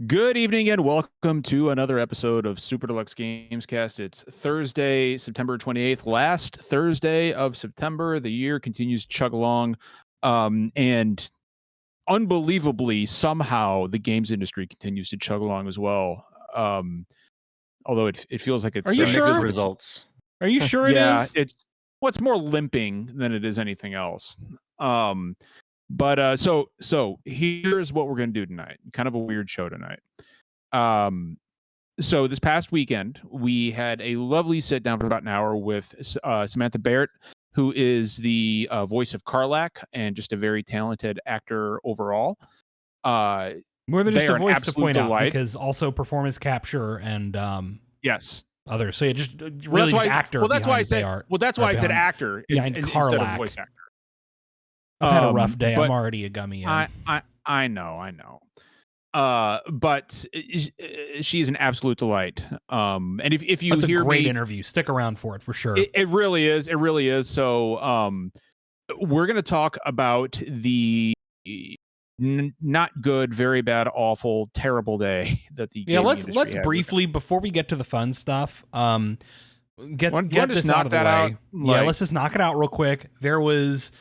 Good evening and welcome to another episode of Super Deluxe Gamescast. It's Thursday, September 28th, last Thursday of September. The year continues to chug along, and unbelievably, somehow the games industry continues to chug along as well. Although it feels like it's Are you sure? Results. Are you sure it yeah, is? it's more limping than it is anything else. So here's what we're gonna do tonight. Kind of a weird show tonight. So this past weekend, we had a lovely sit down for about an hour with Samantha Barrett, who is the voice of Karlak and just a very talented actor overall. More than just a voice to point delight. out, because also performance capture and yes, others. So yeah, just really just actor. Well, that's why I said. Art, well, that's why I said actor behind instead of voice actor. I've had a rough day. I'm already a gummy. I know. But she's an absolute delight. And if you That's hear a great interview, stick around for it for sure. It really is. It really is. So we're going to talk about the not good, very bad, awful, terrible day that the let's briefly before we get to the fun stuff. Get this out of the way. Let's just knock it out real quick. There was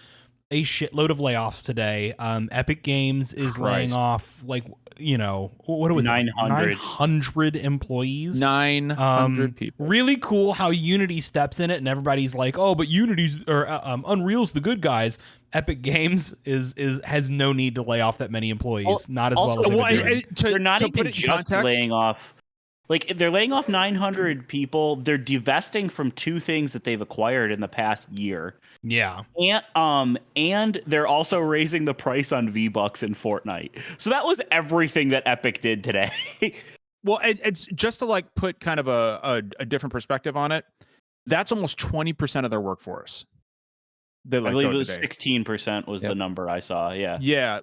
a shitload of layoffs today. Epic Games is laying off what was 900 employees. 900 people. Really cool how Unity steps in it and everybody's like, oh, but Unity's or Unreal's the good guys. Epic Games has no need to lay off that many employees. Not as well as they're not even just laying off. Like, if they're laying off 900 people, they're divesting from two things that they've acquired in the past year. Yeah. And they're also raising the price on V-Bucks in Fortnite. So that was everything that Epic did today. Well, it's just to put kind of a different perspective on it. That's almost 20% of their workforce. I believe it was 16% was the number I saw. Yeah. Yeah,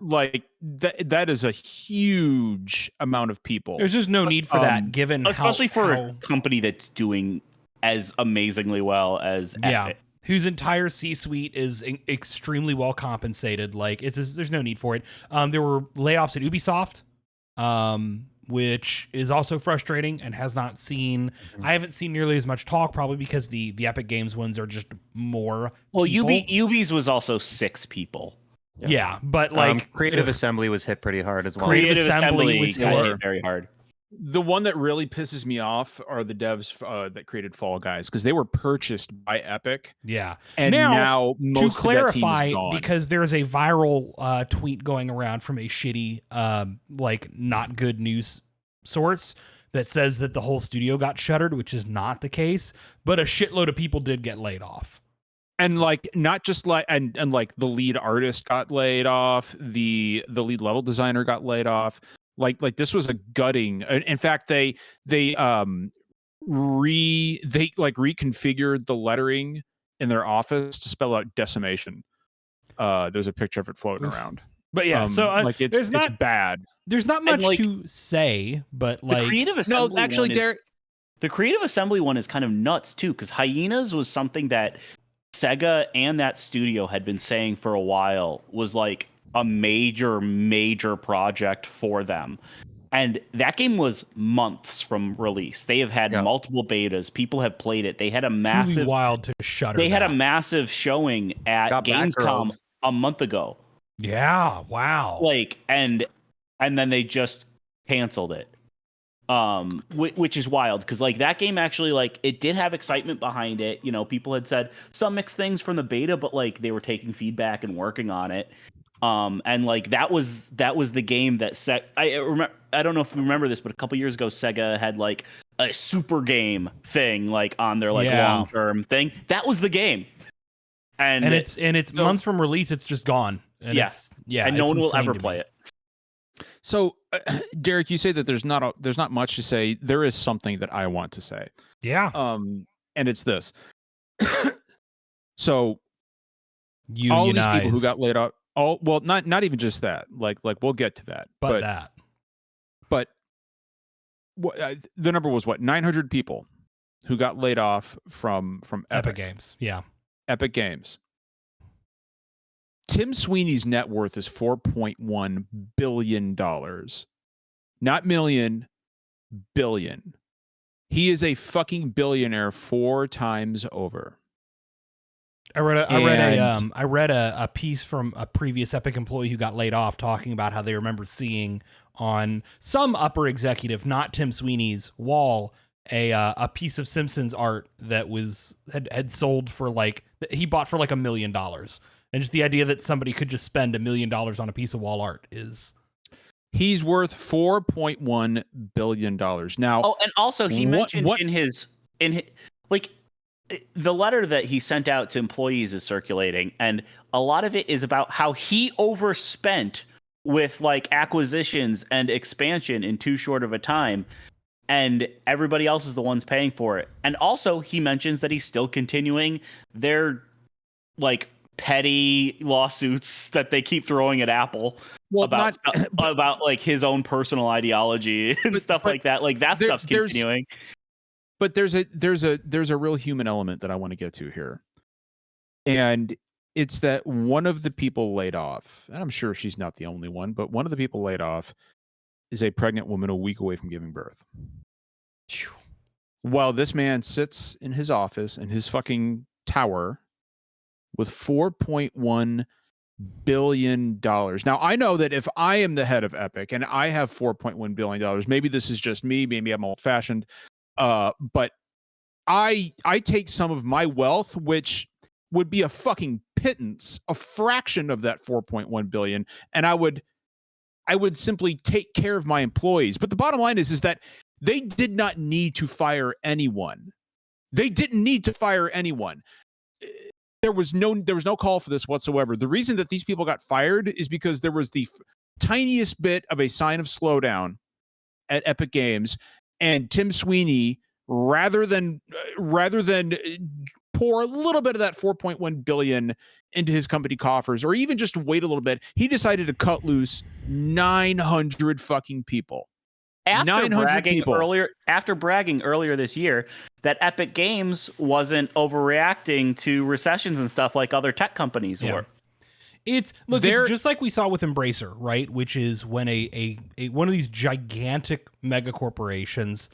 that is a huge amount of people. There's just no need for that, given especially for a company that's doing as amazingly well as Epic. Whose entire C-suite is extremely well compensated. There's no need for it. There were layoffs at Ubisoft, which is also frustrating and has not seen. I haven't seen nearly as much talk, probably because the Epic Games ones are just more. Well, Ubi's was also 6 people. Yeah, but Creative Assembly was hit pretty hard as well. Creative Assembly was hit very hard. The one that really pisses me off are the devs that created Fall Guys, because they were purchased by Epic. Yeah. And now most to clarify, of that team is gone. because there's a viral tweet going around from a shitty, not good news source that says that the whole studio got shuttered, which is not the case, but a shitload of people did get laid off. And not just and the lead artist got laid off, the lead level designer got laid off. Like this was a gutting. In fact, they reconfigured the lettering in their office to spell out decimation. There's a picture of it floating around. But yeah, it's bad. There's not much to say, but the Creative Assembly the Creative Assembly one is kind of nuts too, because Hyenas was something that Sega and that studio had been saying for a while was like a major project for them. And that game was months from release. They have had multiple betas. People have played it. They had a massive truly wild to shutter. They had a massive showing at Gamescom a month ago. Yeah, wow. And then they just canceled it. Which is wild, because that game actually it did have excitement behind it. People had said some mixed things from the beta, but they were taking feedback and working on it. And that was the game that I don't know if you remember this, but a couple years ago Sega had a super game thing on their long-term thing. That was the game. And it's months from release, it's just gone. And and no one will ever play it. So, Derek, you say that there's not much to say. There is something that I want to say. Yeah. And it's this. So, Unionize. All these people who got laid off. Not even just that. We'll get to that. But the number was 900 people who got laid off from Epic Games. Yeah. Epic Games. Tim Sweeney's net worth is $4.1 billion. not million, billion. He is a fucking billionaire 4 times over. I read a piece from a previous Epic employee who got laid off talking about how they remember seeing on some upper executive, not Tim Sweeney's wall, a piece of Simpsons art that had sold for he bought for $1 million. And just the idea that somebody could just spend $1 million on a piece of wall art is... He's worth $4.1 billion. Now, and also he mentioned in his the letter that he sent out to employees is circulating, and a lot of it is about how he overspent with acquisitions and expansion in too short of a time, and everybody else is the ones paying for it. And also he mentions that he's still continuing their petty lawsuits that they keep throwing at Apple about his own personal ideology and stuff like that. That stuff's continuing. But there's a real human element that I want to get to here. And it's that one of the people laid off, and I'm sure she's not the only one, but one of the people laid off is a pregnant woman a week away from giving birth. While this man sits in his office in his fucking tower with $4.1 billion. Now, I know that if I am the head of Epic and I have $4.1 billion, maybe this is just me, maybe I'm old-fashioned, but I take some of my wealth, which would be a fucking pittance, a fraction of that 4.1 billion, and I would simply take care of my employees. But the bottom line is that they did not need to fire anyone. They didn't need to fire anyone. There was no call for this whatsoever. The reason that these people got fired is because there was the tiniest bit of a sign of slowdown at Epic Games. And Tim Sweeney, rather than pour a little bit of that 4.1 billion into his company coffers, or even just wait a little bit, he decided to cut loose 900 fucking people. After bragging earlier this year that Epic Games wasn't overreacting to recessions and stuff like other tech companies were. It's just like we saw with Embracer, right? Which is when a one of these gigantic mega corporations,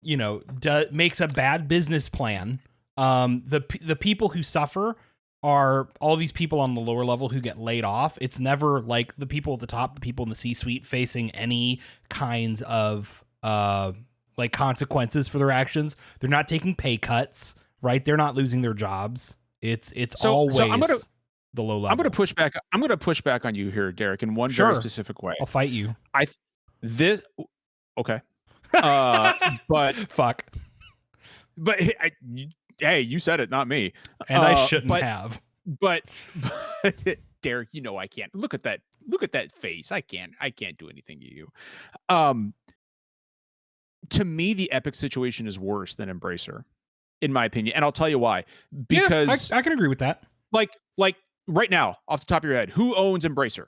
makes a bad business plan. The people who suffer are all these people on the lower level who get laid off. It's never like the people at the top, the people in the C-suite facing any kinds of consequences for their actions. They're not taking pay cuts, right? They're not losing their jobs. It's always the low level. I'm going to push back on you here, Derek, in one very specific way. I'll fight you. Okay. But fuck. But hey, you said it, not me. And I shouldn't have. But Derek, I can't. Look at that face. I can't do anything to you. To me, the Epic situation is worse than Embracer, in my opinion, and I'll tell you why. Because I can agree with that. Like right now, off the top of your head, who owns Embracer?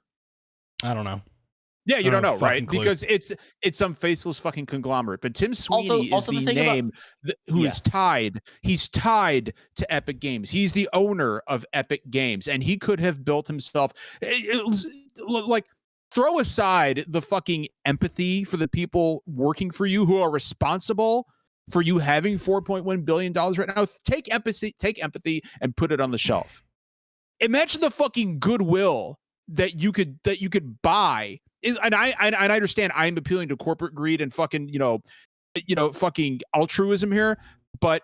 I don't know. Yeah, you don't know, right? Clue. Because it's some faceless fucking conglomerate. But Tim Sweeney is the name who is tied. He's tied to Epic Games. He's the owner of Epic Games, and he could have built himself. Throw aside the fucking empathy for the people working for you who are responsible for you having $4.1 billion right now. Take empathy and put it on the shelf. Imagine the fucking goodwill that you could buy. And I understand I'm appealing to corporate greed and fucking, fucking altruism here, but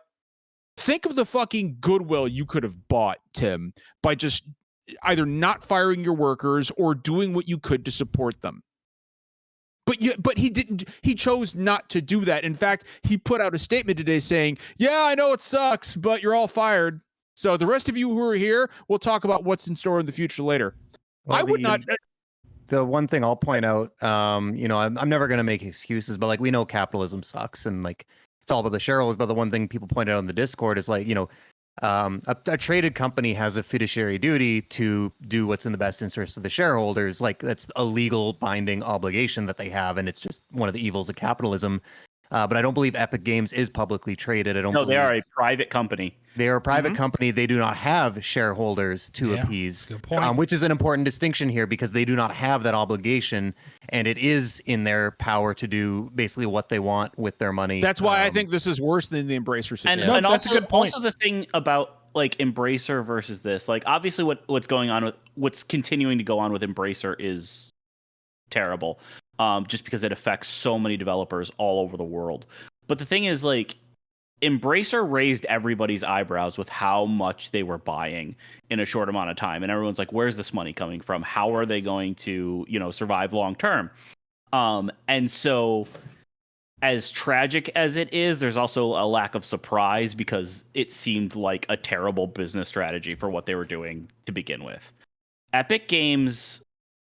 think of the fucking goodwill you could have bought, Tim, by just either not firing your workers or doing what you could to support them. But he didn't. He chose not to do that. In fact, he put out a statement today saying, "Yeah, I know it sucks, but you're all fired. So the rest of you who are here, we'll talk about what's in store in the future later." Well, I would not. The one thing I'll point out, I'm never going to make excuses, but we know capitalism sucks and it's all about the shareholders. But the one thing people point out on the Discord is a traded company has a fiduciary duty to do what's in the best interest of the shareholders. That's a legal binding obligation that they have, and it's just one of the evils of capitalism. But I don't believe Epic Games is publicly traded. I don't. No, believe they are a private company. They are a private company. They do not have shareholders to appease, good point. Which is an important distinction here because they do not have that obligation, and it is in their power to do basically what they want with their money. That's why I think this is worse than the Embracer situation. And, and also, also the thing about like Embracer versus this, like obviously what's going on with what's continuing to go on with Embracer is terrible, just because it affects so many developers all over the world. But the thing is, like, Embracer raised everybody's eyebrows with how much they were buying in a short amount of time, and everyone's like, "Where's this money coming from? How are they going to, survive long term?" And so, as tragic as it is, there's also a lack of surprise because it seemed like a terrible business strategy for what they were doing to begin with. Epic Games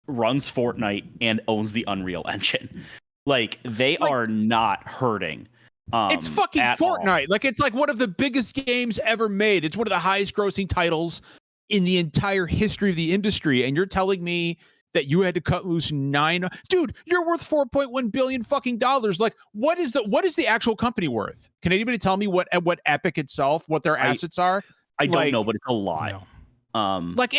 runs Fortnite and owns the Unreal Engine. Like, they are not hurting. It's fucking Fortnite. All. Like, it's like one of the biggest games ever made. It's one of the highest grossing titles in the entire history of the industry. And you're telling me that you had to cut loose dude, you're worth $4.1 billion fucking dollars. Like, what is the actual company worth? Can anybody tell me what Epic itself, what their assets are? I don't know, but it's a lot. No. Like,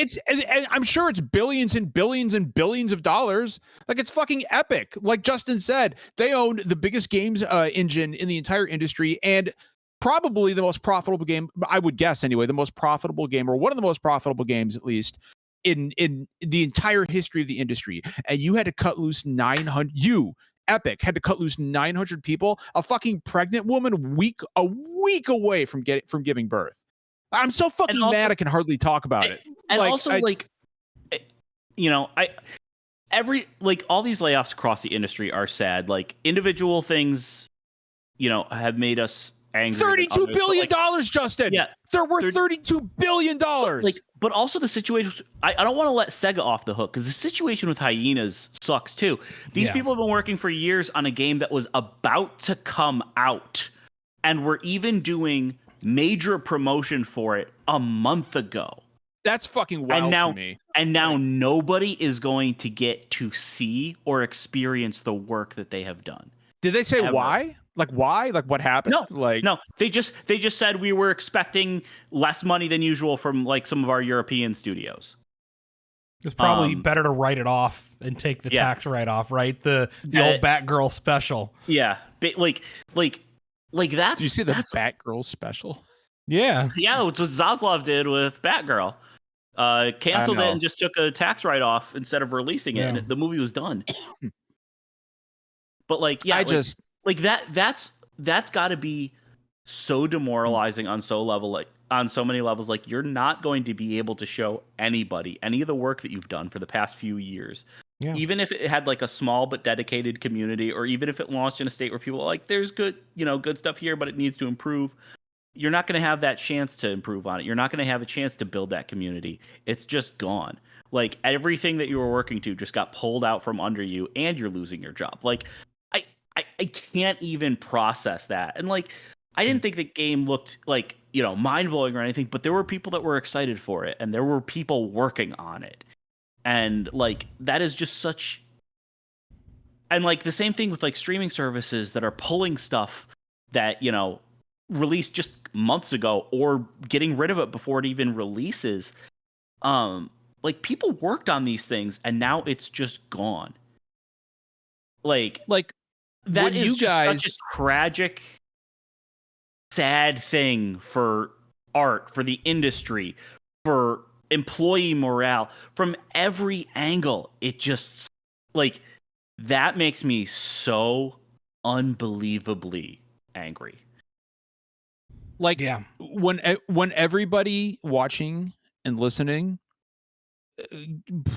I'm sure it's billions and billions and billions of dollars. Like, it's fucking Epic. Like Justin said, they own the biggest games engine in the entire industry and probably the most profitable game, I would guess anyway, the most profitable game, or one of the most profitable games at least in the entire history of the industry. And you had to cut loose 900. Epic had to cut loose 900 people, a fucking pregnant woman a week away from giving birth. I'm so fucking mad I can hardly talk about it. And all these layoffs across the industry are sad. Like, individual things, have made us angry. $32 billion, Justin. Yeah, they're worth $32 billion. But also the situation. I don't want to let Sega off the hook because the situation with Hyenas sucks too. These people have been working for years on a game that was about to come out, and we're even doing major promotion for it a month ago. That's fucking wild to me. And now nobody is going to get to see or experience the work that they have done. Did they say why? Like, why? Like, what happened? No. They just said we were expecting less money than usual from like some of our European studios. It's probably better to write it off and take the tax write-off, right? The old Batgirl special. Yeah, like that's. Do you see the Batgirl special? Yeah. Yeah, it's what Zaslav did with Batgirl. Canceled it and just took a tax write-off instead of releasing it, and the movie was done. But that's got to be so demoralizing on so many levels. Like, you're not going to be able to show anybody any of the work that you've done for the past few years. Yeah. Even if it had like a small but dedicated community, or even if it launched in a state where people are like, there's good stuff here, but it needs to improve. You're not going to have that chance to improve on it. You're not going to have a chance to build that community. It's just gone. Like, everything that you were working to just got pulled out from under you, and you're losing your job. Like, I can't even process that. And like, I didn't think the game looked like, mind-blowing or anything, but there were people that were excited for it, and there were people working on it. And like, that is just such. And like, the same thing with like streaming services that are pulling stuff that, released just months ago, or getting rid of it before it even releases. Like, people worked on these things and now it's just gone. Like that is just such a tragic, sad thing for art, for the industry, for employee morale, from every angle. It just, like, that makes me so unbelievably angry. Like, when everybody watching and listening,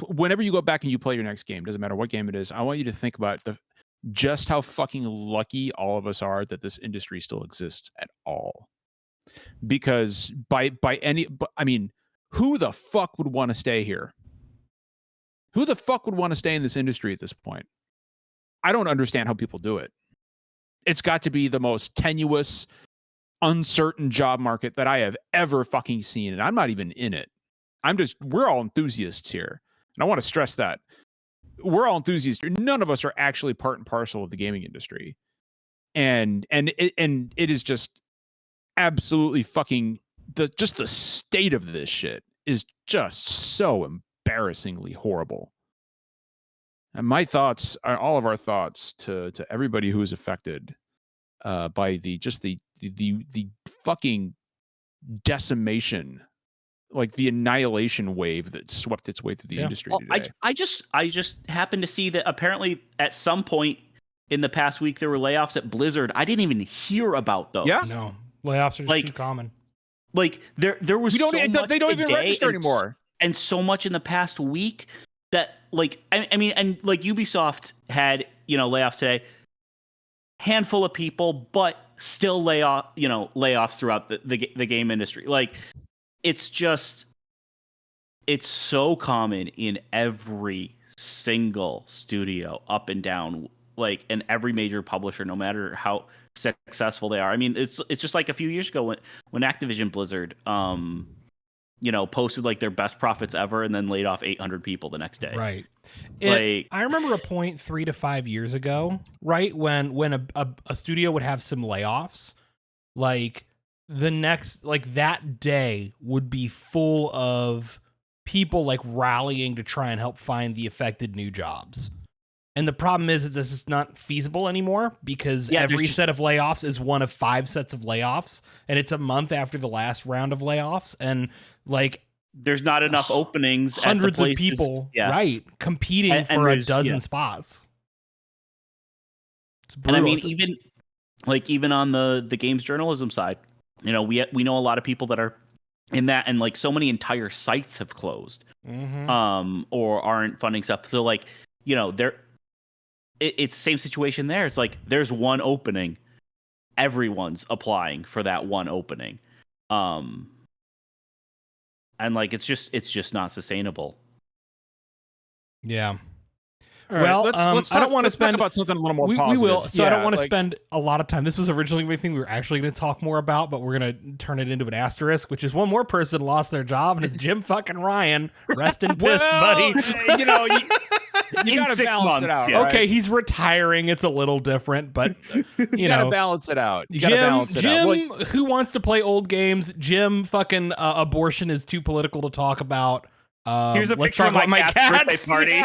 whenever you go back and you play your next game, doesn't matter what game it is, I want you to think about just how fucking lucky all of us are that this industry still exists at all. Because who the fuck would want to stay here? Who the fuck would want to stay in this industry at this point? I don't understand how people do it. It's got to be the most tenuous, uncertain job market that I have ever fucking seen. And I'm not even in it. We're all enthusiasts here. And I want to stress that. We're all enthusiasts. None of us are actually part and parcel of the gaming industry. and it is just absolutely fucking the state of this shit is just so embarrassingly horrible. And my thoughts are all of our thoughts to everybody who is affected by the fucking decimation, like the annihilation wave that swept its way through the industry today. I just happened to see that apparently at some point in the past week there were layoffs at Blizzard. I didn't even hear about those. Yeah, no, layoffs are just too common. Like there was so much they don't even register anymore, and so much in the past week that like I mean, and like Ubisoft had layoffs today, handful of people, but still layoffs throughout the game industry. Like it's so common in every single studio up and down, like in every major publisher, no matter how successful they are. I mean, it's just like a few years ago when Activision Blizzard posted like their best profits ever and then laid off 800 people the next day. Right. I remember a point 3 to 5 years ago, right, when a studio would have some layoffs, like the next, like that day would be full of people like rallying to try and help find the affected new jobs. And the problem is this is not feasible anymore because every set of layoffs is one of 5 sets of layoffs, and it's a month after the last round of layoffs, and like there's not enough openings. Hundreds at the of people, right, competing for a dozen spots. It's brutal. And I mean, even on the games journalism side, we know a lot of people that are in that, and like so many entire sites have closed, or aren't funding stuff. So like it's the same situation there. It's like there's one opening, everyone's applying for that one opening, and like it's just not sustainable. Yeah. Right, well, I don't want to spend about something a little more positive. We will. So I don't want to spend a lot of time. This was originally the thing we were actually going to talk more about, but we're going to turn it into an asterisk, which is one more person lost their job, and it's Jim fucking Ryan. Rest in piss, buddy. You gotta balance it out. Yeah. Okay, he's retiring. It's a little different, but you gotta balance it out. Jim, who wants to play old games? Jim, fucking abortion is too political to talk about. Here's a picture of my cat's birthday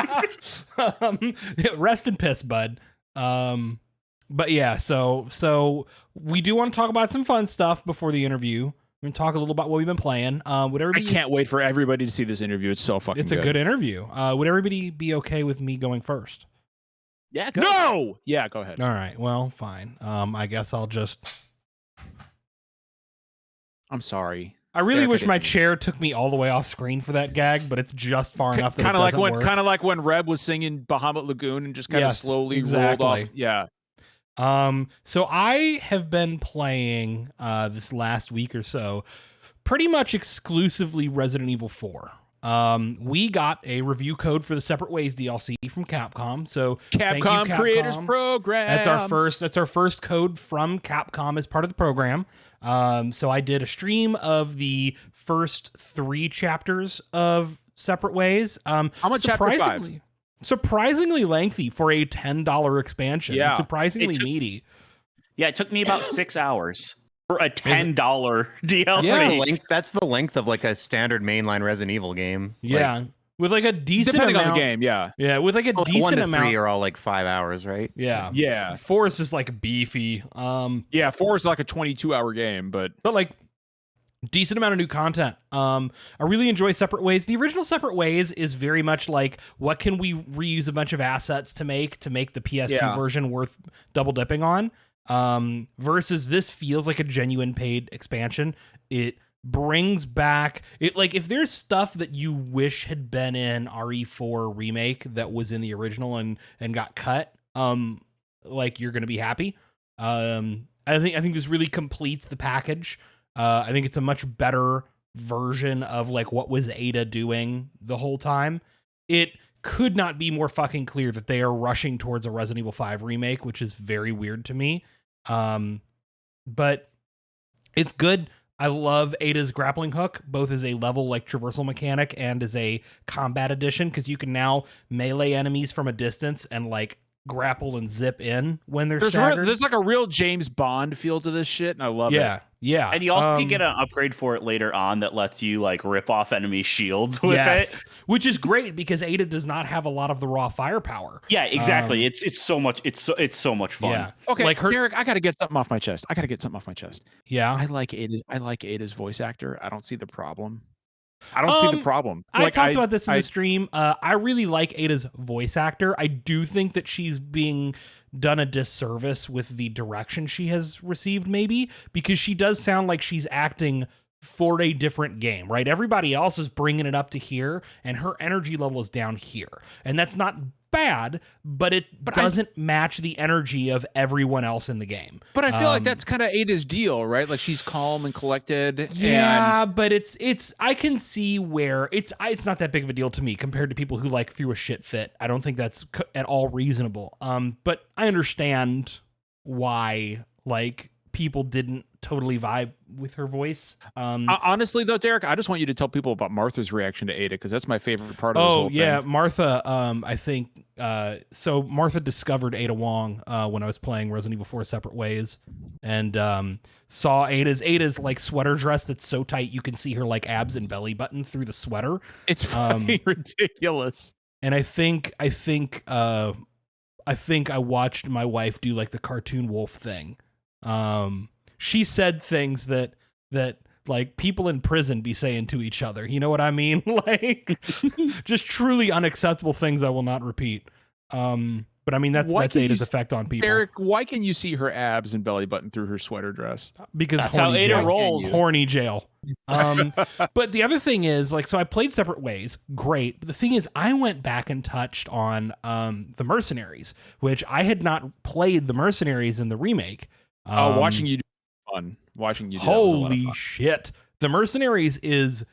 party. Rest in piss, bud. But yeah, so we do want to talk about some fun stuff before the interview. We're gonna talk a little about what we've been playing. I can't wait for everybody to see this interview. It's so fucking. It's a good interview. Would everybody be okay with me going first? Yeah. Go ahead. Yeah, go ahead. All right. Well, fine. I guess I'll just. I'm sorry. I really wish my chair took me all the way off screen for that gag, but it's just far enough that it doesn't work. Kind of like when Reb was singing Bahamut Lagoon and just kind of slowly rolled off. Yeah. So I have been playing this last week or so pretty much exclusively Resident Evil 4. We got a review code for the Separate Ways DLC from Capcom. So Capcom Creators Program. That's our first code from Capcom as part of the program. So I did a stream of the first 3 chapters of Separate Ways. I'm on chapter 5. Surprisingly lengthy for a $10 expansion. Yeah. Surprisingly meaty. Yeah, it took me about 6 hours for a $10 DLC. Yeah, that's the length of like a standard mainline Resident Evil game. Yeah. With like a decent depending amount. on the game, yeah. Yeah, with like a decent 1 to amount. 3 are all like 5 hours, right? Yeah. Yeah. 4 is just like beefy. 4 is like a 22-hour game, but like decent amount of new content. I really enjoy Separate Ways. The original Separate Ways is very much like, what can we reuse a bunch of assets to make the PS2 version worth double dipping on? Versus this feels like a genuine paid expansion. It brings back it, like if there's stuff that you wish had been in RE4 remake that was in the original and got cut, like you're gonna be happy. I think this really completes the package. I think it's a much better version of like what was Ada doing the whole time. It could not be more fucking clear that they are rushing towards a Resident Evil 5 remake, which is very weird to me. But it's good. I love Ada's grappling hook, both as a level like traversal mechanic and as a combat addition, because you can now melee enemies from a distance and like grapple and zip in when they're staggered. There's like a real James Bond feel to this shit, and I love it. Yeah. And you also can get an upgrade for it later on that lets you like rip off enemy shields with it. Which is great because Ada does not have a lot of the raw firepower. Yeah, exactly. It's so much fun. Yeah. Okay, like Derek, I gotta get something off my chest. Yeah. I like Ada's voice actor. I don't see the problem. See the problem. I talked about this in the stream. I really like Ada's voice actor. I do think that she's being done a disservice with the direction she has received, maybe, because she does sound like she's acting for a different game, right? Everybody else is bringing it up to here, and her energy level is down here. And that's not bad, but it doesn't match the energy of everyone else in the game. But I feel like that's kind of Ada's deal, right? Like she's calm and collected. Yeah, but it's I can see where it's not that big of a deal to me compared to people who like threw a shit fit. I don't think that's at all reasonable. But I understand why like people didn't totally vibe with her voice. Honestly, though, Derek, I just want you to tell people about Martha's reaction to Ada because that's my favorite part of this whole thing. Martha. I think so. Martha discovered Ada Wong when I was playing Resident Evil 4 Separate Ways, and saw Ada's like sweater dress that's so tight you can see her like abs and belly button through the sweater. It's fucking ridiculous. And I think I watched my wife do like the cartoon wolf thing. She said things that like people in prison be saying to each other. You know what I mean? Like just truly unacceptable things I will not repeat. But I mean, that's Ada's effect on people. Eric, why can you see her abs and belly button through her sweater dress? Because that's how Ada rolls. Horny jail. But the other thing is, like, so I played Separate Ways, great. But the thing is, I went back and touched on the Mercenaries, which I had not played the Mercenaries in the remake. Watching you do fun. Watching you do holy shit. The Mercenaries is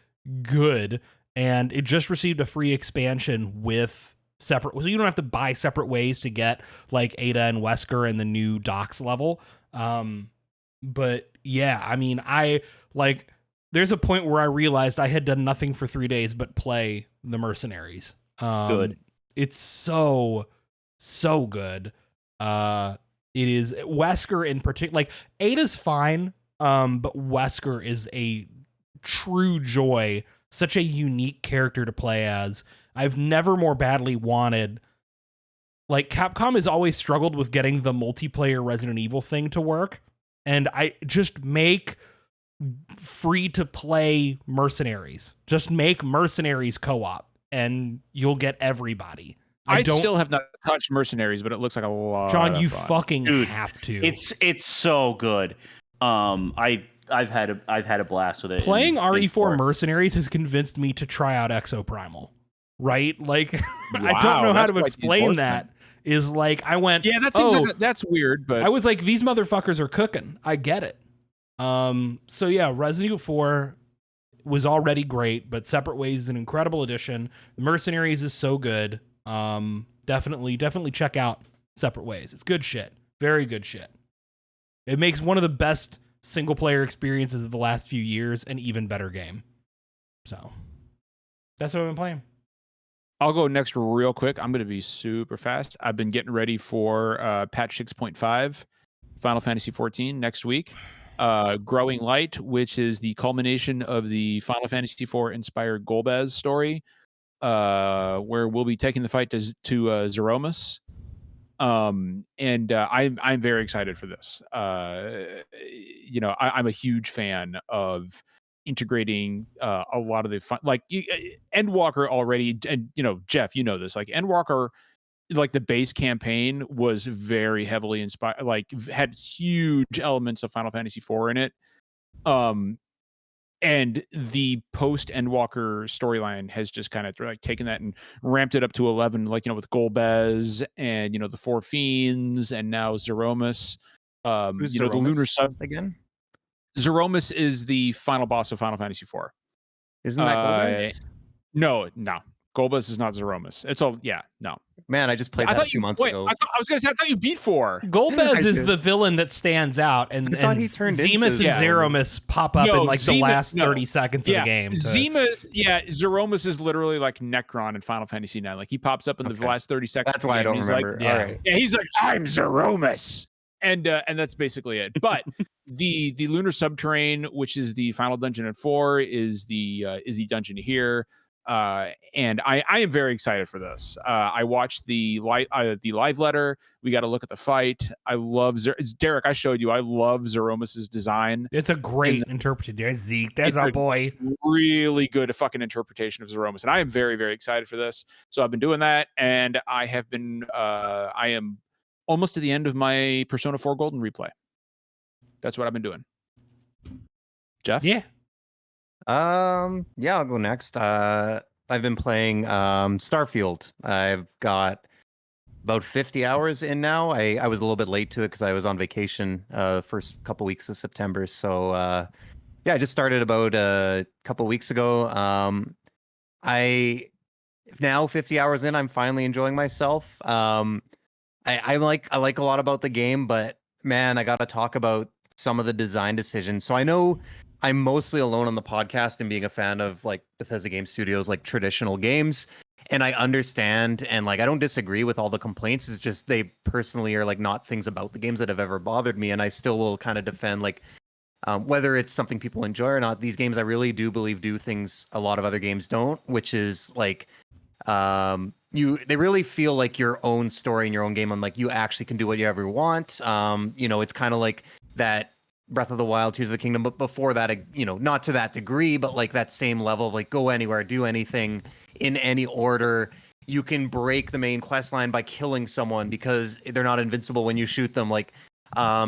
good, and it just received a free expansion with Separate. So you don't have to buy Separate Ways to get like Ada and Wesker and the new docks level. But yeah, I mean, there's a point where I realized I had done nothing for 3 days but play the Mercenaries. Good. It's so good. It is Wesker in particular. Like Ada's fine, but Wesker is a true joy. Such a unique character to play as. I've never more badly wanted. Like Capcom has always struggled with getting the multiplayer Resident Evil thing to work, and I just make free to play Mercenaries. Just make Mercenaries co-op, and you'll get everybody. I still have not touched Mercenaries, but it looks like a lot. John, you fun. fucking have to. It's so good. I've had a blast with it. Playing RE4 Mercenaries has convinced me to try out Exoprimal. Right? Like, wow, I don't know how to explain that. Is like, I went, yeah, that seems like that's weird, but I was like, these motherfuckers are cooking. I get it. So yeah, Resident Evil 4 was already great, but Separate Ways is an incredible addition. Mercenaries is so good. Definitely check out Separate Ways. It's good shit. Very good shit. It makes one of the best single player experiences of the last few years an even better game. So that's what I've been playing. I'll go next real quick. I'm going to be super fast. I've been getting ready for patch 6.5, Final Fantasy 14 next week. Growing Light, which is the culmination of the Final Fantasy 4 inspired Golbez story, where we'll be taking the fight to Zeromus. I'm very excited for this. I'm a huge fan of integrating a lot of the fun, like Endwalker already, and Jeff, you know this, like Endwalker, like the base campaign was very heavily inspired, like had huge elements of Final Fantasy IV in it. And the post Endwalker storyline has just kind of like taken that and ramped it up to 11, like, with Golbez and, the Four Fiends and now Zeromus. Who's Zeromus? The Lunar Sub again. Zeromus is the final boss of Final Fantasy IV. Isn't that Golbez? No. Golbez is not Zeromus. It's all no. Man, I just played that a few months ago. I was going to say, I thought you beat 4. Golbez is the villain that stands out, and Zemus and Zeromus pop up in like the last 30 seconds of the game. Zeromus is literally like Necron in Final Fantasy IX. Like he pops up in the last 30 seconds. That's why I don't remember. Like, all right. Yeah, he's like, I'm Zeromus. And that's basically it. But the Lunar Subterrane, which is the final dungeon in 4, is the dungeon here. And I am very excited for this. I watched the live letter. We got to look at the fight. I love Derek. I showed you. I love Zeromus's design. It's a great interpretation. There's Zeke. There's our boy. Really good fucking interpretation of Zeromus, and I am very, very excited for this. So I've been doing that, and I have been. I am almost to the end of my Persona 4 Golden replay. That's what I've been doing. Jeff? Yeah. I'll go next. I've been playing Starfield. I've got about 50 hours in now. I was a little bit late to it because I was on vacation the first couple weeks of September. So I just started about a couple weeks ago. I now 50 hours in, I'm finally enjoying myself. I like a lot about the game, but man, I got to talk about some of the design decisions. So I know I'm mostly alone on the podcast and being a fan of like Bethesda Game Studios, like traditional games. And I understand and like I don't disagree with all the complaints. It's just they personally are like not things about the games that have ever bothered me. And I still will kind of defend like whether it's something people enjoy or not. These games I really do believe do things a lot of other games don't, which is like they really feel like your own story in your own game. And like you actually can do whatever you want. It's kind of like that Breath of the Wild, Tears of the Kingdom, but before that, not to that degree, but like that same level of like go anywhere, do anything in any order. You can break the main quest line by killing someone because they're not invincible when you shoot them. Like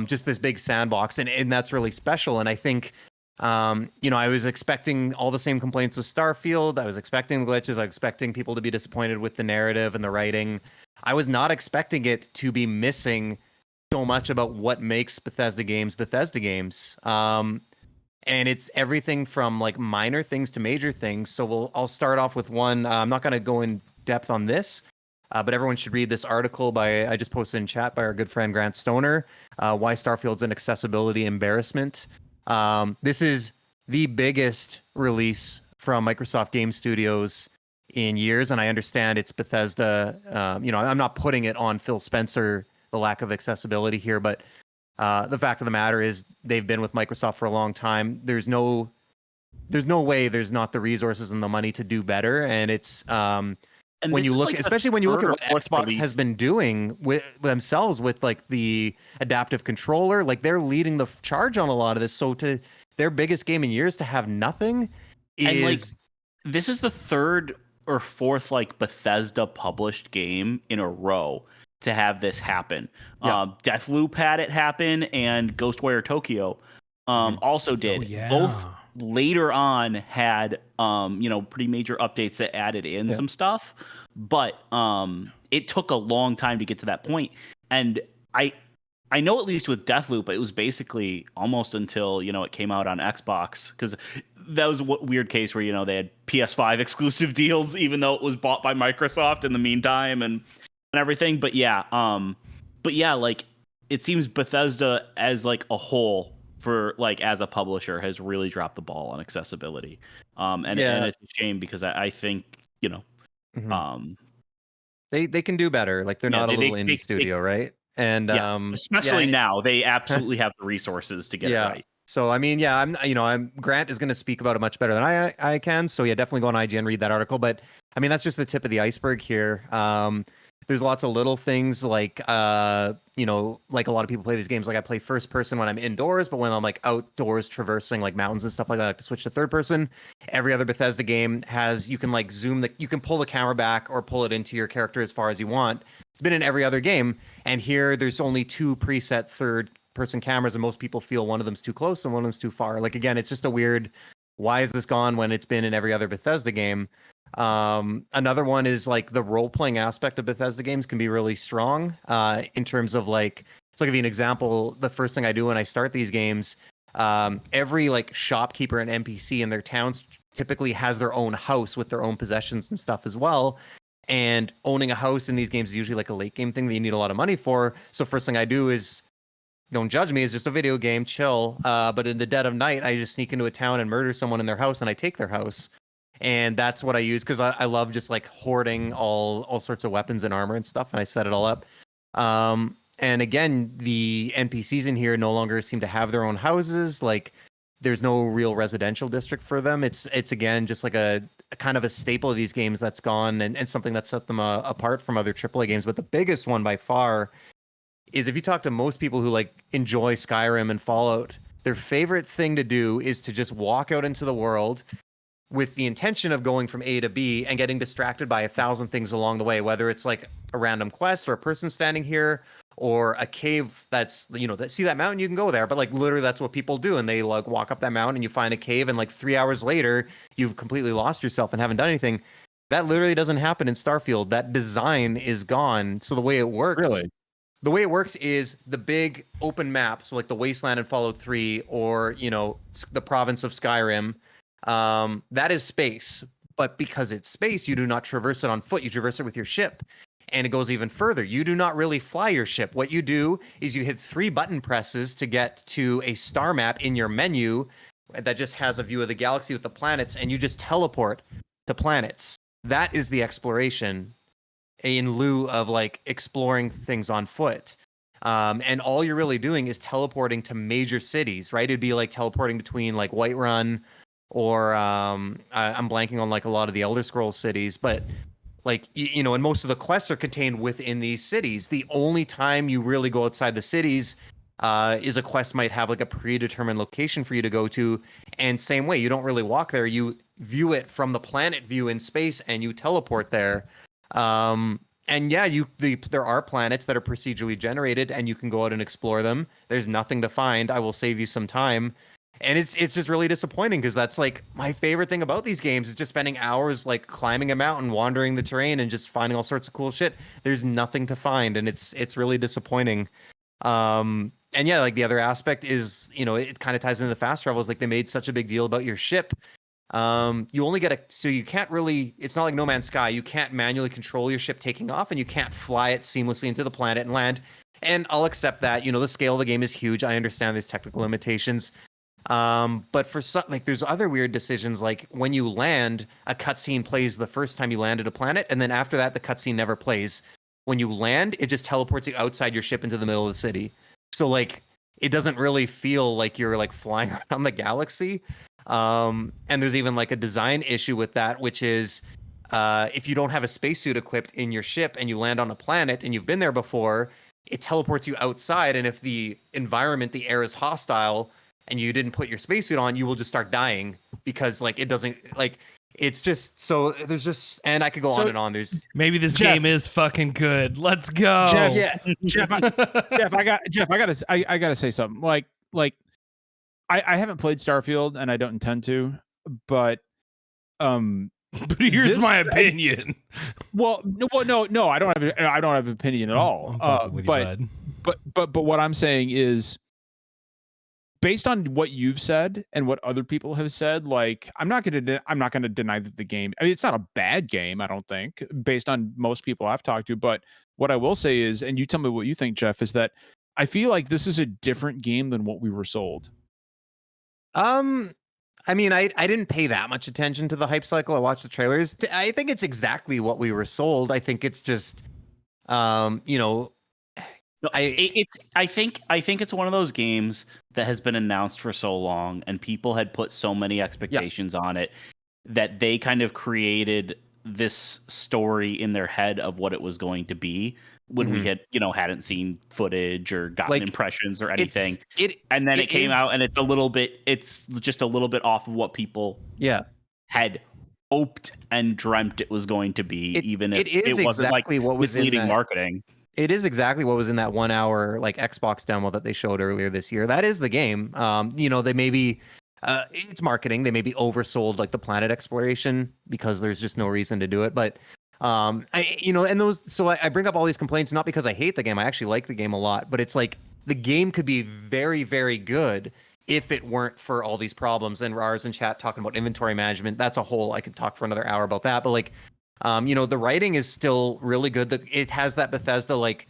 just this big sandbox, and that's really special. And I think I was expecting all the same complaints with Starfield. I was expecting glitches. I was expecting people to be disappointed with the narrative and the writing. I was not expecting it to be missing so much about what makes Bethesda games. And it's everything from like minor things to major things. So I'll start off with one. I'm not going to go in depth on this, but everyone should read this article I just posted in chat by our good friend Grant Stoner, Why Starfield's an Accessibility Embarrassment. This is the biggest release from Microsoft Game Studios in years, and I understand it's Bethesda. I'm not putting it on Phil Spencer, the lack of accessibility here, but the fact of the matter is they've been with Microsoft for a long time. There's no way there's not the resources and the money to do better, and it's when you look, especially when you look at what Xbox has been doing with themselves with like the adaptive controller, like they're leading the charge on a lot of this. So to their biggest game in years to have nothing is, and like this is the third or fourth like Bethesda published game in a row to have this happen. Yeah. Deathloop had it happen, and Ghostwire Tokyo also did. Oh, yeah. Both later on had pretty major updates that added in some stuff, but it took a long time to get to that point. And I know at least with Deathloop, it was basically almost until it came out on Xbox, because that was a weird case where they had PS5 exclusive deals even though it was bought by Microsoft in the meantime and everything. But like it seems Bethesda as like a whole for like as a publisher has really dropped the ball on accessibility. And it's a shame because I think they can do better. Like they're not a little indie studio, right? And especially now they absolutely have the resources to get it right. So I mean, I'm Grant is going to speak about it much better than I can. So definitely go on IGN, read that article. But I mean, that's just the tip of the iceberg here. There's lots of little things like, like a lot of people play these games. Like I play first person when I'm indoors, but when I'm like outdoors traversing like mountains and stuff like that, I like to switch to third person. Every other Bethesda game you can like you can pull the camera back or pull it into your character as far as you want. It's been in every other game. And here there's only 2 preset third person cameras, and most people feel one of them's too close and one of them's too far. Like, again, it's just a weird, why is this gone when it's been in every other Bethesda game? Another one is like the role-playing aspect of Bethesda games can be really strong in terms of like, so I'll give you an example. The first thing I do when I start these games, every like shopkeeper and NPC in their towns typically has their own house with their own possessions and stuff as well. And owning a house in these games is usually like a late game thing that you need a lot of money for. So first thing I do is, don't judge me, it's just a video game, chill. But in the dead of night, I just sneak into a town and murder someone in their house, and I take their house. And that's what I use because I love just like hoarding all sorts of weapons and armor and stuff, and I set it all up. And again, the NPCs in here no longer seem to have their own houses. Like, there's no real residential district for them. It's again just like a kind of a staple of these games that's gone, and something that set them apart from other AAA games. But the biggest one by far is, if you talk to most people who like enjoy Skyrim and Fallout, their favorite thing to do is to just walk out into the world with the intention of going from A to B and getting distracted by 1,000 things along the way, whether it's like a random quest or a person standing here or a cave that's, you know, see that mountain, you can go there. But like literally that's what people do. And they like walk up that mountain and you find a cave, and like 3 hours later, you've completely lost yourself and haven't done anything. That literally doesn't happen in Starfield. That design is gone. So the way it works, the way it works is the big open map. So like the Wasteland in Fallout 3, or, you know, the province of Skyrim, that is space. But because it's space, you do not traverse it on foot. You traverse it with your ship. And it goes even further. You do not really fly your ship. What you do is you hit 3 button presses to get to a star map in your menu that just has a view of the galaxy with the planets, and you just teleport to planets. That is the exploration, in lieu of like exploring things on foot. And all you're really doing is teleporting to major cities, right? It'd be like teleporting between like Whiterun or I'm blanking on like a lot of the Elder Scrolls cities, but like, you know, and most of the quests are contained within these cities. The only time you really go outside the cities is a quest might have like a predetermined location for you to go to. And same way, you don't really walk there. You view it from the planet view in space and you teleport there. And yeah, there are planets that are procedurally generated and you can go out and explore them. There's nothing to find. I will save you some time. And it's just really disappointing because that's like my favorite thing about these games is just spending hours like climbing a mountain, wandering the terrain, and just finding all sorts of cool shit. There's nothing to find, and it's really disappointing. And yeah, like the other aspect is, you know, it kind of ties into the fast travel. Is like they made such a big deal about your ship. You only get so you can't really. It's not like No Man's Sky. You can't manually control your ship taking off, and you can't fly it seamlessly into the planet and land. And I'll accept that. You know, the scale of the game is huge. I understand there's technical limitations. But for some, like, there's other weird decisions, like when you land, a cutscene plays the first time you landed a planet, and then after that, the cutscene never plays. When you land, it just teleports you outside your ship into the middle of the city. So like, it doesn't really feel like you're like flying around the galaxy. And there's even like a design issue with that, which is, if you don't have a spacesuit equipped in your ship and you land on a planet and you've been there before, it teleports you outside. And if the environment, the air is hostile, and you didn't put your spacesuit on, you will just start dying because like it doesn't like it's just so there's just, and I could go on and on. There's maybe this game is fucking good. Let's go. Jeff, I gotta say something. Like I haven't played Starfield and I don't intend to, but but here's my opinion. No, I don't have an opinion at all. But what I'm saying is, based on what you've said and what other people have said, like I'm not going to deny that the game, I mean, it's not a bad game, I don't think, based on most people I've talked to. But what I will say is, and you tell me what you think, Jeff, is that I feel like this is a different game than what we were sold. I mean, I didn't pay that much attention to the hype cycle. I watched the trailers. I think it's exactly what we were sold. I think it's just, you know, I think it's one of those games that has been announced for so long and people had put so many expectations on it that they kind of created this story in their head of what it was going to be when we had, you know, hadn't seen footage or gotten like, impressions or anything. And then it came out and it's just a little bit off of what people had hoped and dreamt it was going to be, even if it wasn't exactly like what was misleading marketing. It is exactly what was in that 1 hour like Xbox demo that they showed earlier this year. That is the game. You know, they maybe it's marketing. They maybe oversold like the planet exploration because there's just no reason to do it. But you know, and those. So I bring up all these complaints not because I hate the game. I actually like the game a lot. But it's like the game could be very, very good if it weren't for all these problems. And Rars in chat talking about inventory management, that's a whole, I could talk for another hour about that. But like, the writing is still really good. It has that Bethesda, like,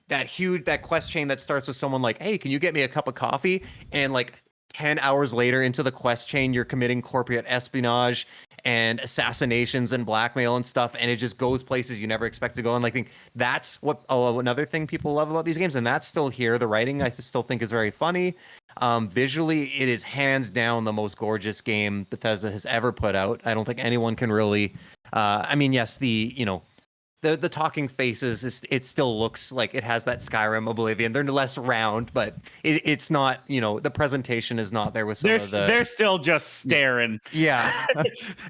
that quest chain that starts with someone like, hey, can you get me a cup of coffee? And like 10 hours later into the quest chain, you're committing corporate espionage and assassinations and blackmail and stuff, and it just goes places you never expect to go. And I think that's what another thing people love about these games, and that's still here. The writing I still think is very funny. Visually, it is hands down the most gorgeous game Bethesda has ever put out. I don't think anyone can really. Yes, the talking faces, it still looks like it has that Skyrim Oblivion. They're less round, but it's not, the presentation is not there with some of the. They're still just staring. Yeah,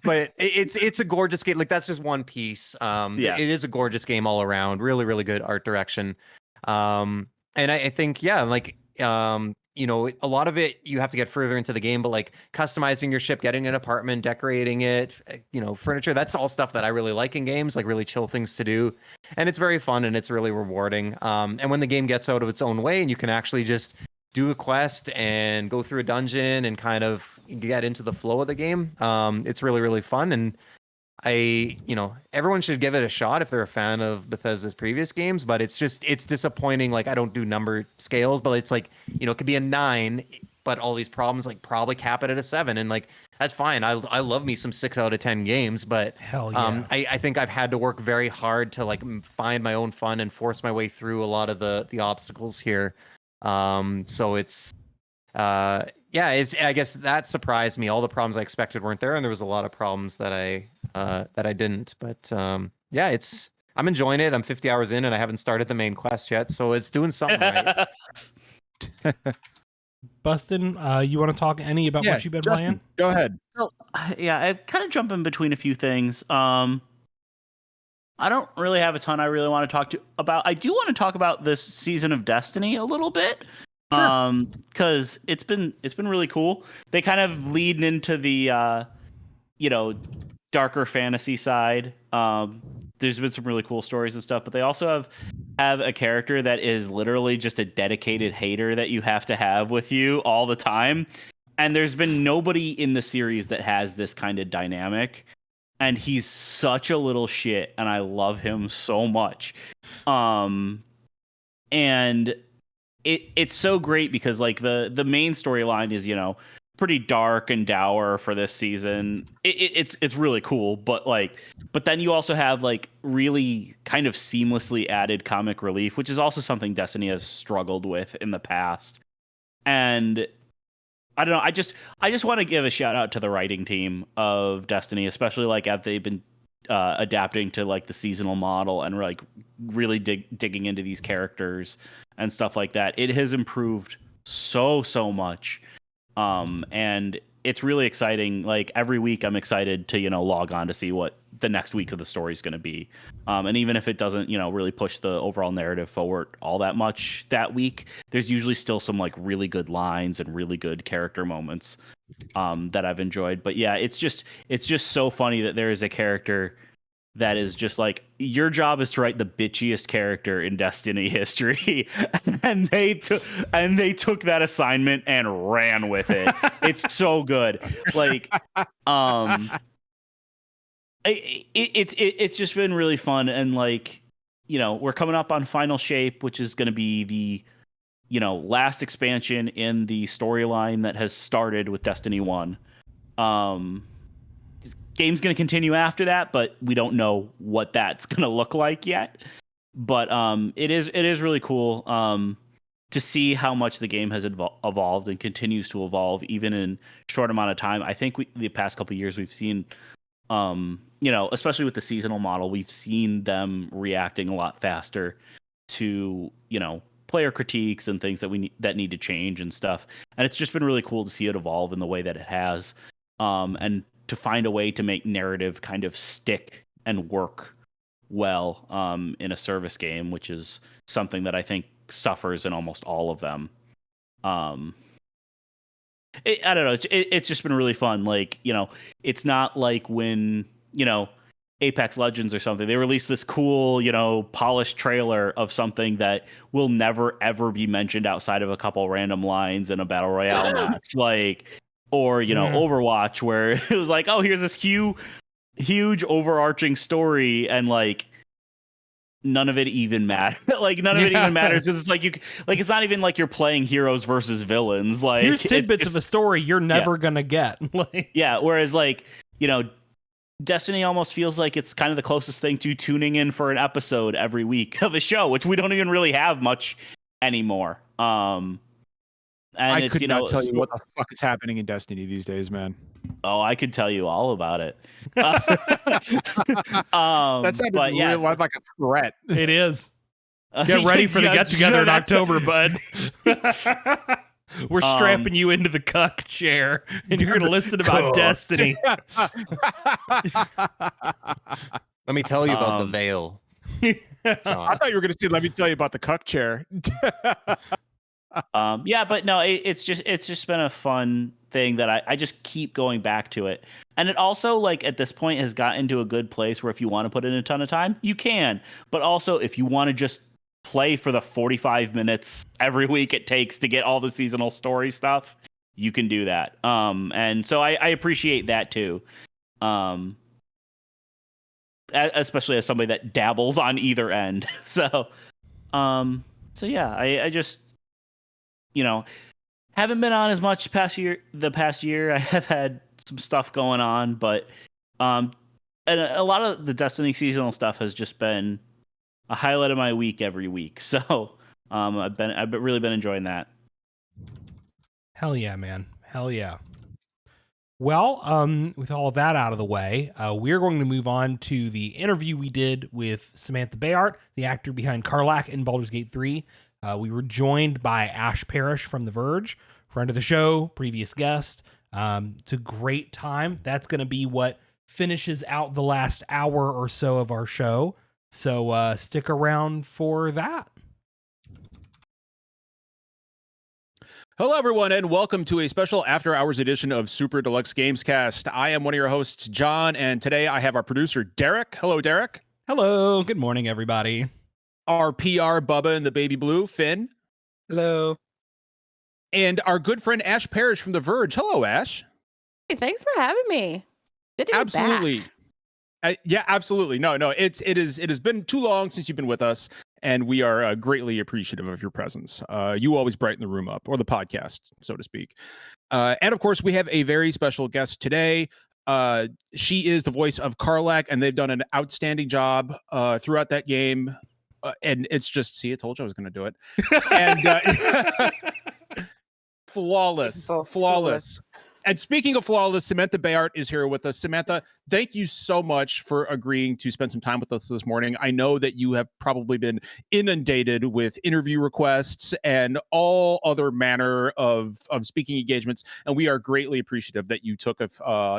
but it's a gorgeous game. Like, that's just one piece. It is a gorgeous game all around. Really, really good art direction. And I think, yeah, like, a lot of it you have to get further into the game, but like customizing your ship, getting an apartment, decorating it, furniture, that's all stuff that I really like in games, like really chill things to do. And it's very fun and it's really rewarding. And when the game gets out of its own way and you can actually just do a quest and go through a dungeon and kind of get into the flow of the game, it's really, really fun. And everyone should give it a shot if they're a fan of Bethesda's previous games, but it's disappointing. Like, I don't do number scales, but it's like, it could be a 9, but all these problems like probably cap it at a 7. And like, that's fine. I love me some 6 out of 10 games, but hell yeah. I think I've had to work very hard to like find my own fun and force my way through a lot of the obstacles here. So it's, I guess that surprised me. All the problems I expected weren't there, and there was a lot of problems that I didn't. But I'm enjoying it. I'm 50 hours in, and I haven't started the main quest yet, so it's doing something right. Bustin, you want to talk any about what you've been Justin, playing? Go ahead. So, I kind of jump in between a few things. I don't really have a ton I really want to talk about. I do want to talk about this season of Destiny a little bit. Sure. Because it's been really cool. They kind of lead into the darker fantasy side. There's been some really cool stories and stuff, but they also have a character that is literally just a dedicated hater that you have to have with you all the time. And there's been nobody in the series that has this kind of dynamic. And he's such a little shit, and I love him so much. And it's so great because like the main storyline is, pretty dark and dour for this season. It's really cool, but then you also have like really kind of seamlessly added comic relief, which is also something Destiny has struggled with in the past. And I don't know, I just want to give a shout out to the writing team of Destiny, especially like as they've been adapting to like the seasonal model and like really digging into these characters and stuff like that. It has improved so much. And it's really exciting. Like every week I'm excited to, log on to see what the next week of the story is going to be. And even if it doesn't, really push the overall narrative forward all that much that week, there's usually still some like really good lines and really good character moments that I've enjoyed. But yeah, it's just so funny that there is a character that is just like, your job is to write the bitchiest character in Destiny history. and they took that assignment and ran with it. It's so good. Like, it's just been really fun. And like, we're coming up on Final Shape, which is going to be the, last expansion in the storyline that has started with Destiny 1. Game's going to continue after that, but we don't know what that's going to look like yet. But it is really cool to see how much the game has evolved and continues to evolve even in short amount of time. I think the past couple of years we've seen, especially with the seasonal model, we've seen them reacting a lot faster to, player critiques and things that need to change and stuff. And it's just been really cool to see it evolve in the way that it has. And to find a way to make narrative kind of stick and work well in a service game, which is something that I think suffers in almost all of them. I don't know. It's just been really fun. Like, it's not like when, Apex Legends or something. They released this cool, you know, polished trailer of something that will never ever be mentioned outside of a couple random lines in a battle royale match, like, or you know, Overwatch, where it was like, oh, here's this huge overarching story, and like none of it even matters. Like none of it even matters because it's like it's not even like you're playing heroes versus villains. Like here's tidbits of a story you're never gonna get. Yeah, whereas like, you know, Destiny almost feels like it's kind of the closest thing to tuning in for an episode every week of a show, which we don't even really have much anymore. And I could not tell you what the fuck is happening in Destiny these days, man. Oh, I could tell you all about it. That sounded like a threat. It is. Get ready for the get-together in October, bud. We're strapping you into the cuck chair, and you're going to listen about Destiny. Let me tell you about the veil. I thought you were going to say, let me tell you about the cuck chair. Yeah, but no, it's just been a fun thing that I just keep going back to it. And it also, like, at this point has gotten to a good place where if you want to put in a ton of time, you can. But also, if you want to just play for the 45 minutes every week it takes to get all the seasonal story stuff, you can do that. And so I appreciate that too. Especially as somebody that dabbles on either end. So yeah, I just, you know, haven't been on as much the past year. I have had some stuff going on, but and a lot of the Destiny seasonal stuff has just been a highlight of my week every week. So I've really been enjoying that. Hell yeah, man. Hell yeah. Well, with all of that out of the way, we're going to move on to the interview we did with Samantha Bayart, the actor behind Karlach in Baldur's Gate 3. We were joined by Ash Parrish from The Verge, friend of the show, previous guest. It's a great time. That's going to be what finishes out the last hour or so of our show. So stick around for that. Hello, everyone, and welcome to a special after-hours edition of Super Deluxe Gamescast. I am one of your hosts, John, and today I have our producer, Derek. Hello, Derek. Hello. Good morning, everybody. Our PR, Bubba and the Baby Blue, Finn. Hello. And our good friend, Ash Parrish from The Verge. Hello, Ash. Hey, thanks for having me. Good to be Absolutely. back. Yeah, absolutely. No, it has been too long since you've been with us, and we are greatly appreciative of your presence. You always brighten the room up, or the podcast, so to speak. And of course, we have a very special guest today. She is the voice of Karlach, and they've done an outstanding job throughout that game. And it's just, see, I told you I was going to do it. And flawless. And speaking of flawless, Samantha Bayart is here with us. Samantha, thank you so much for agreeing to spend some time with us this morning. I know that you have probably been inundated with interview requests and all other manner of speaking engagements, and we are greatly appreciative that you took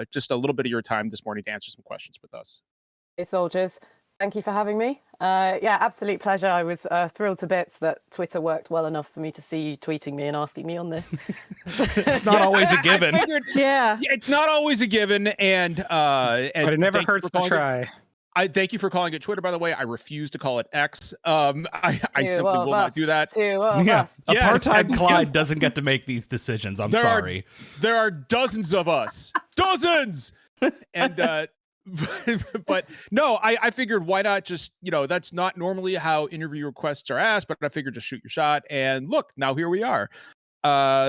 just a little bit of your time this morning to answer some questions with us. Hey, soldiers. Thank you for having me. Yeah, absolute pleasure. I was thrilled to bits that Twitter worked well enough for me to see you tweeting me and asking me on this. It's not always a given. Yeah. It's not always a given, but it never hurts to try. I thank you for calling it Twitter, by the way. I refuse to call it X. I simply will not do that. Apartheid Clyde doesn't get to make these decisions. I'm sorry. There are dozens of us. Dozens! And but no, I figured why not just, that's not normally how interview requests are asked, but I figured just shoot your shot, and look, now here we are.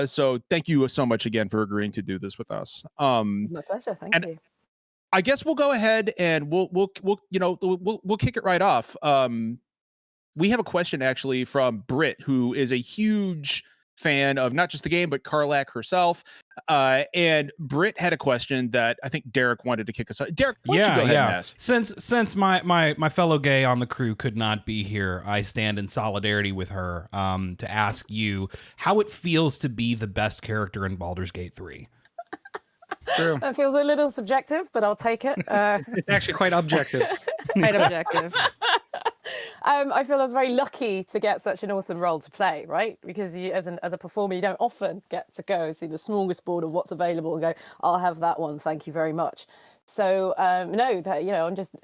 So thank you so much again for agreeing to do this with us. My pleasure. Thank you. I guess we'll go ahead and we'll kick it right off. We have a question actually from Britt, who is a huge fan of not just the game but Karlach herself. And Britt had a question that I think Derek wanted to kick us off. Derek, why don't you go ahead and ask? Since my fellow gay on the crew could not be here, I stand in solidarity with her to ask you how it feels to be the best character in Baldur's Gate 3. True. That feels a little subjective, but I'll take it. It's actually quite objective. Quite objective. I feel I was very lucky to get such an awesome role to play, right? Because you, as a performer, you don't often get to go see the smorgasbord of what's available and go, I'll have that one, thank you very much. So no, that I'm just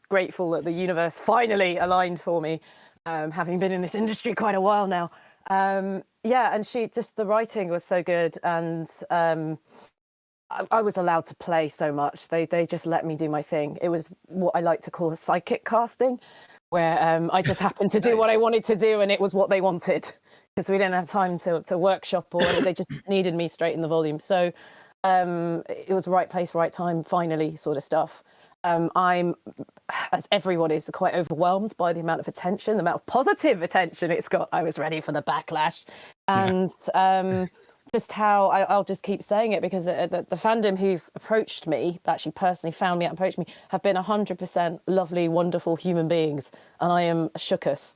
grateful that the universe finally aligned for me, having been in this industry quite a while now. Yeah, and the writing was so good, and I was allowed to play so much. They just let me do my thing. It was what I like to call a psychic casting, where I just happened to do what I wanted to do, and it was what they wanted, because we didn't have time to workshop, or they just needed me straight in the volume. So it was right place, right time, finally, sort of stuff. I'm, as everyone is, quite overwhelmed by the amount of attention, the amount of positive attention it's got. I was ready for the backlash, and just how I'll just keep saying it, because the fandom who've approached me, actually personally found me out and approached me, have been 100% lovely, wonderful human beings, and I am shooketh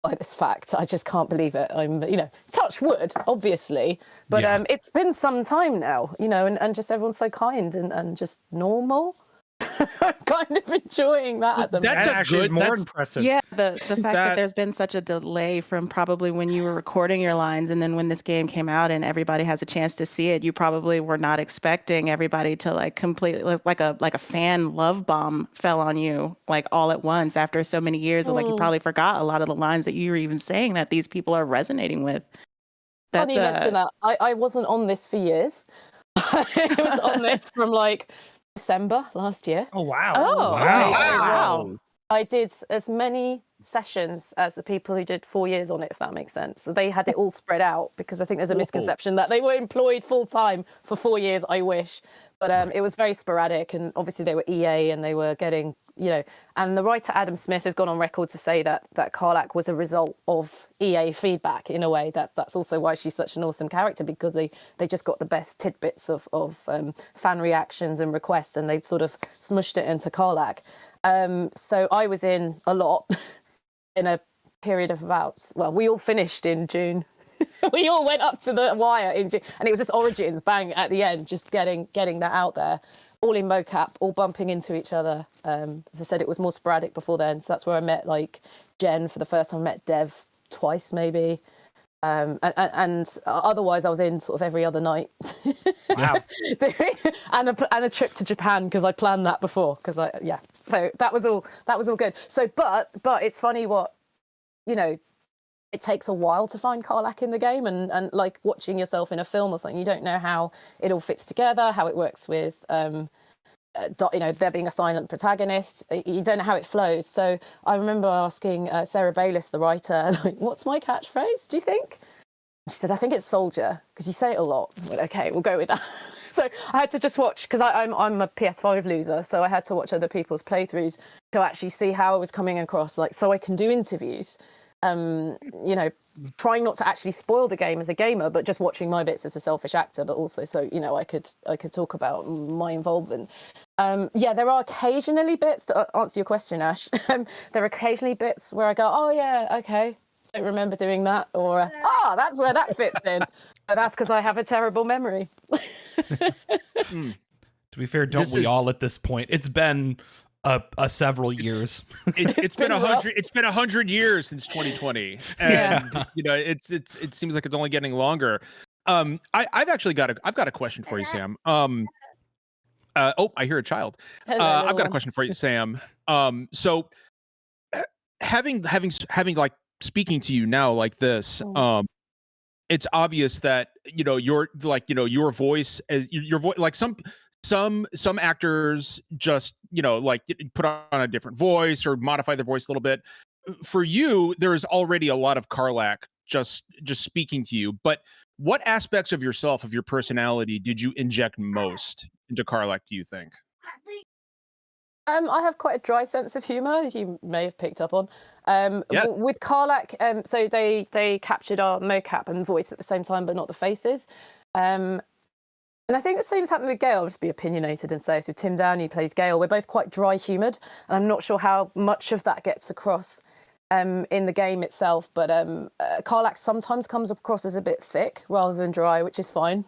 by this fact. I just can't believe it. I'm, touch wood, obviously, but it's been some time now, and just everyone's so kind and just normal. I'm kind of enjoying that at the moment. That's actually more impressive. Yeah, the fact that there's been such a delay from probably when you were recording your lines, and then when this game came out and everybody has a chance to see it, you probably were not expecting everybody to like completely like a fan love bomb fell on you like all at once after so many years. Like you probably forgot a lot of the lines that you were even saying that these people are resonating with. Funny you mention that. I wasn't on this for years. I was on this from like December last year. Oh wow! Oh wow! I did as many sessions as the people who did 4 years on it, if that makes sense. So they had it all spread out, because I think there's a misconception that they were employed full time for 4 years. I wish, but it was very sporadic, and obviously they were EA and they were getting, and the writer Adam Smith has gone on record to say that Karlach was a result of EA feedback in a way. That's also why she's such an awesome character, because they just got the best tidbits of fan reactions and requests, and they sort of smushed it into Karlach. So I was in a lot in a period of we all finished in June. We all went up to the wire in June, and it was just Origins, bang, at the end, just getting that out there, all in mocap, all bumping into each other. As I said, it was more sporadic before then, so that's where I met like Jen for the first time, met Dev twice maybe. And otherwise I was in sort of every other night. Wow. and a trip to Japan, because I planned that before, so that was all good. So but it's funny what it takes a while to find Karlach in the game, and like watching yourself in a film or something, you don't know how it all fits together, how it works with there being a silent protagonist. You don't know how it flows. So I remember asking Sarah Bayless, the writer, like, what's my catchphrase, do you think? She said, I think it's soldier, because you say it a lot. I went, okay, we'll go with that. So I had to just watch, because I'm a PS5 loser, so I had to watch other people's playthroughs to actually see how I was coming across, like, so I can do interviews. Trying not to actually spoil the game as a gamer, but just watching my bits as a selfish actor, but also so I could talk about my involvement. There are occasionally bits, to answer your question, Ash. There are occasionally bits where I go, oh yeah, okay, don't remember doing that, or that's where that fits in. But that's because I have a terrible memory. To be fair, don't we all at this point? It's been several years. It's been 100. It's been 100 years since 2020, and it seems like it's only getting longer. I've got a question for you, Sam. I hear a child. I've got a question for you, Sam. So having like speaking to you now like this, it's obvious that your voice, your voice, like some actors just like put on a different voice or modify their voice a little bit. For you, there's already a lot of Karlach just speaking to you, but what aspects of yourself, of your personality, did you inject most into Karlach, do you think? I have quite a dry sense of humor, as you may have picked up on. With Karlach, so they captured our mocap and voice at the same time, but not the faces. And I think the same's happened with Gale. I'll just be opinionated and say, so Tim Downey plays Gale. We're both quite dry-humoured, and I'm not sure how much of that gets across in the game itself. But Karlach sometimes comes across as a bit thick rather than dry, which is fine.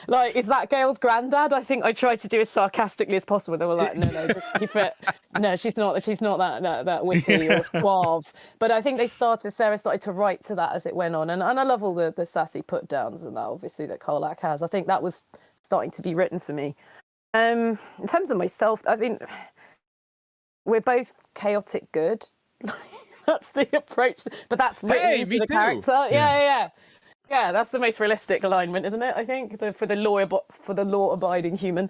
Like, is that Gale's granddad? I think I tried to do as sarcastically as possible. They were like, no, just keep it. No, she's not that witty or suave. But I think Sarah started to write to that as it went on, and I love all the sassy put downs and that obviously that Karlach has. I think that was starting to be written for me. In terms of myself, I mean, we're both chaotic good. That's the approach, but that's written into the character. Yeah. That's the most realistic alignment, isn't it? I think for the law-abiding human.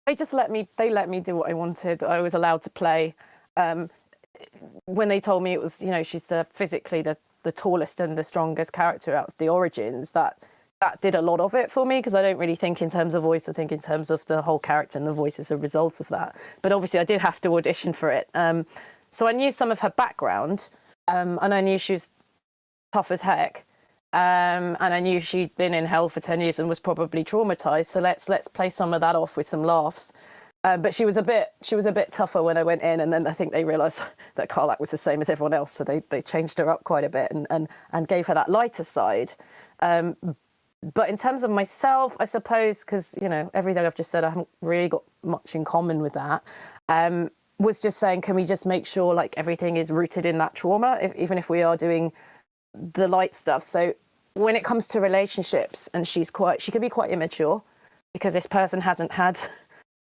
They let me do what I wanted. I was allowed to play. When they told me it was, she's physically the tallest and the strongest character out of the Origins, that did a lot of it for me, because I don't really think in terms of voice. I think in terms of the whole character, and the voice is a result of that. But obviously I did have to audition for it. So I knew some of her background, and I knew she was tough as heck. And I knew she'd been in hell for 10 years and was probably traumatized. So let's play some of that off with some laughs. But she was a bit tougher when I went in, and then I think they realised that Karlach was the same as everyone else, so they changed her up quite a bit and gave her that lighter side. But in terms of myself, I suppose, because everything I've just said, I haven't really got much in common with that. Was just saying, can we just make sure like everything is rooted in that trauma, even if we are doing the light stuff. So when it comes to relationships, and she can be quite immature, because this person hasn't had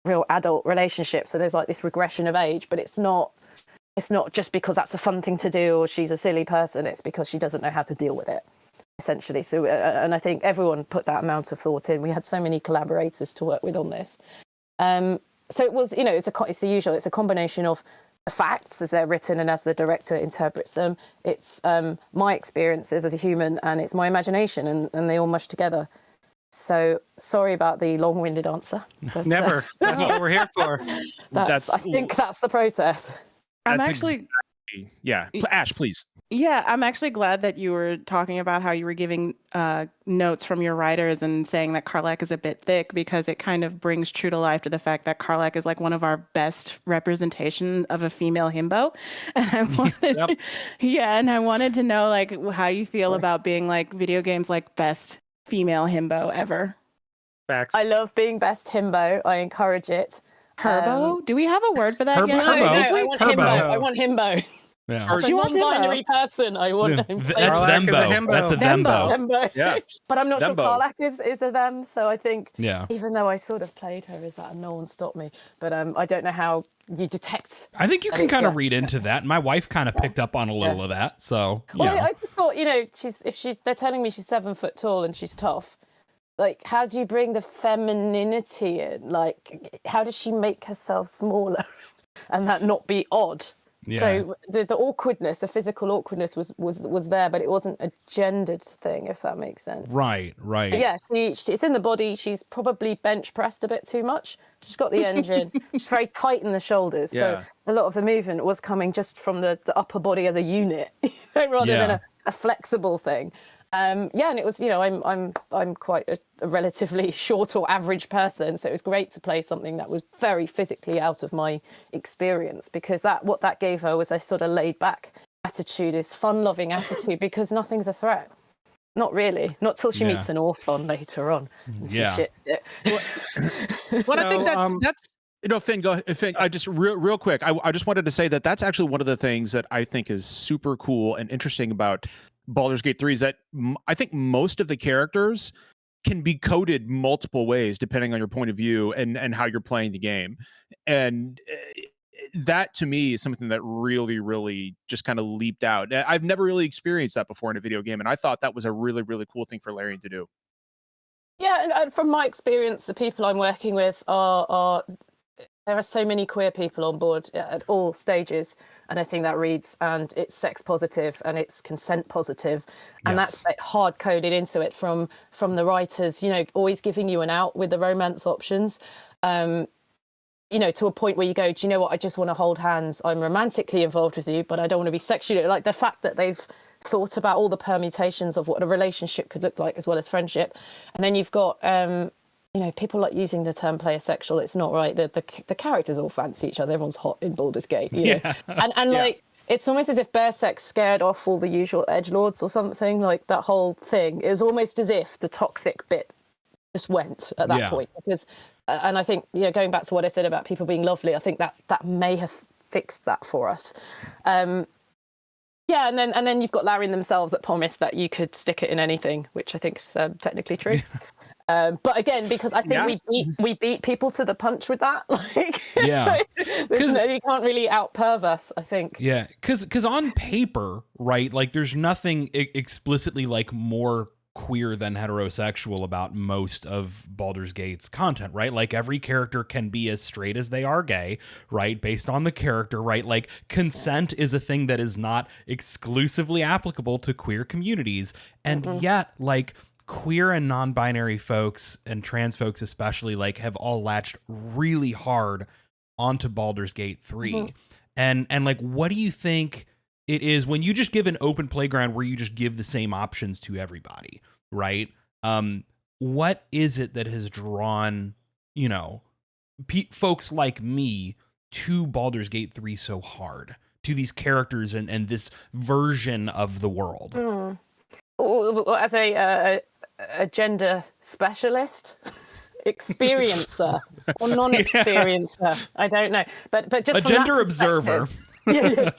real adult relationships, so there's like this regression of age. But it's not just because that's a fun thing to do or she's a silly person. It's because she doesn't know how to deal with it, essentially. So and I think everyone put that amount of thought in. We had so many collaborators to work with on this. So it was, it's the usual. It's a combination of the facts as they're written and as the director interprets them. It's my experiences as a human, and it's my imagination, and they all mush together. So sorry about the long-winded answer. But, Never. That's what we're here for. I think that's the process. I'm actually... Ash, please. Yeah, I'm actually glad that you were talking about how you were giving notes from your writers and saying that Karlach is a bit thick, because it kind of brings true to life to the fact that Karlach is like one of our best representation of a female himbo. And I wanted, and I wanted to know like how you feel about being like video games like best female himbo ever. Facts. I love being best himbo. I encourage it. Herbo? Do we have a word for that yet? No, I want himbo. I want himbo. Yeah. She wants non-binary person. I want. That's thembo. That's a thembo. Yeah. But I'm not sure Karlach is a them. So I think, yeah. Even though I sort of played her as that, and no one stopped me. But I don't know how you detect. I think you can kind of read into that. My wife kind of picked up on a little of that. So well, I just thought, they're telling me she's 7 foot tall and she's tough. Like, how do you bring the femininity in? Like, how does she make herself smaller and that not be odd? Yeah. So the awkwardness, the physical awkwardness was there, but it wasn't a gendered thing, if that makes sense. Right. But yeah, it's in the body. She's probably bench pressed a bit too much. She's got the engine. She's very tight in the shoulders. Yeah. So a lot of the movement was coming just from the upper body as a unit, rather than a flexible thing. And it was, I'm quite a relatively short or average person, so it was great to play something that was very physically out of my experience, because what that gave her was a sort of laid back attitude, this fun-loving attitude, because nothing's a threat. Not really. Not till she meets an Orthon later on. Yeah. Well, I think that's Finn, go ahead. Finn, I just real quick, I just wanted to say that's actually one of the things that I think is super cool and interesting about Baldur's Gate 3 is that I think most of the characters can be coded multiple ways depending on your point of view and how you're playing the game. And that to me is something that really, really just kind of leaped out. I've never really experienced that before in a video game, and I thought that was a really, really cool thing for Larian to do. Yeah, and from my experience, the people I'm working with are there are so many queer people on board at all stages, and I think that reads, and it's sex positive and it's consent positive, and that's hard coded into it from the writers, always giving you an out with the romance options, to a point where you go, do you know what, I just want to hold hands, I'm romantically involved with you, but I don't want to be sexually, like the fact that they've thought about all the permutations of what a relationship could look like as well as friendship. And then you've got people like using the term player sexual. It's not right. The characters all fancy each other. Everyone's hot in Baldur's Gate. You know? And like, it's almost as if Berserk scared off all the usual edgelords or something. Like that whole thing. It was almost as if the toxic bit just went at that point. Because, and I think, going back to what I said about people being lovely, I think that may have fixed that for us. And then you've got Larian themselves that promised that you could stick it in anything, which I think is technically true. But again, because I think we beat people to the punch with that. Like, you can't really out-perv us, I think. Yeah, because on paper, right, like there's nothing explicitly like more queer than heterosexual about most of Baldur's Gate's content, right? Like every character can be as straight as they are gay, right? Based on the character, right? Like consent is a thing that is not exclusively applicable to queer communities. And yet, like, queer and non-binary folks and trans folks especially like have all latched really hard onto Baldur's Gate 3. And like, what do you think it is when you just give an open playground where you just give the same options to everybody, right? What is it that has drawn, folks like me to Baldur's Gate 3 so hard, to these characters and this version of the world? As a gender specialist, experiencer or non-experiencer, I don't know, but just a gender observer. Yeah.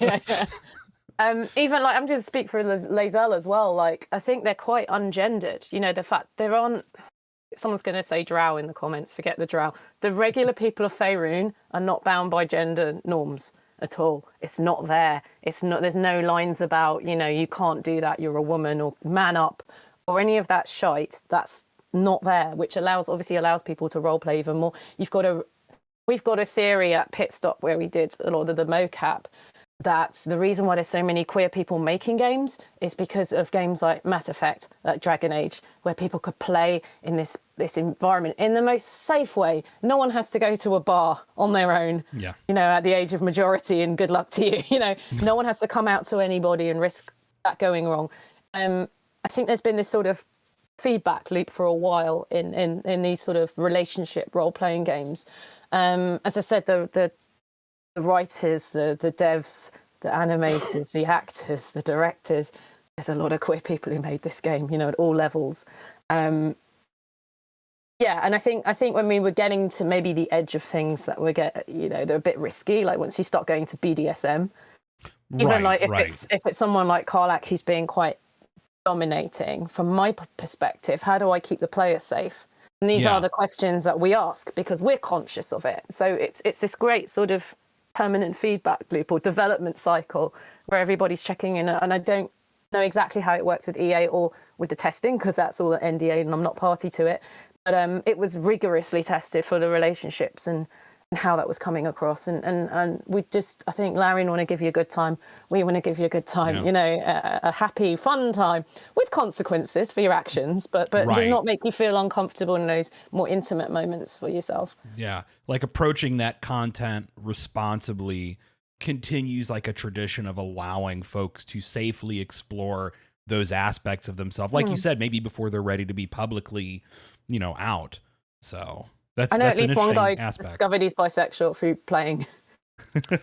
Even like I'm going to speak for Lae'zel as well. Like I think they're quite ungendered. The fact they're on. Someone's going to say drow in the comments. Forget the drow. The regular people of Faerun are not bound by gender norms at all. It's not there. It's not. There's no lines about you can't do that. You're a woman or man up or any of that shite. That's not there, which obviously allows people to role play even more. We've got a theory at Pit Stop where we did a lot of the mocap that the reason why there's so many queer people making games is because of games like Mass Effect, like Dragon Age, where people could play in this environment in the most safe way. No one has to go to a bar on their own, at the age of majority, and good luck to you. No one has to come out to anybody and risk that going wrong. I think there's been this sort of feedback loop for a while in these sort of relationship role-playing games. As I said, the writers, the devs, the animators, the actors, the directors, there's a lot of queer people who made this game, at all levels. And I think when we were getting to maybe the edge of things that they're a bit risky, like once you start going to BDSM, even like if it's someone like Karlach, he's being quite dominating. From my perspective, how do I keep the player safe? And these are the questions that we ask because we're conscious of it. So it's this great sort of permanent feedback loop or development cycle where everybody's checking in. And I don't know exactly how it works with EA or with the testing because that's all at NDA and I'm not party to it. But it was rigorously tested for the relationships and how that was coming across. And we just, I think Larry want to give you a good time. We want to give you a good time, a happy, fun time with consequences for your actions, but do not make you feel uncomfortable in those more intimate moments for yourself. Yeah. Like approaching that content responsibly continues like a tradition of allowing folks to safely explore those aspects of themselves. Like you said, maybe before they're ready to be publicly, out. So I know that's at least one guy aspect. discovered he's bisexual through playing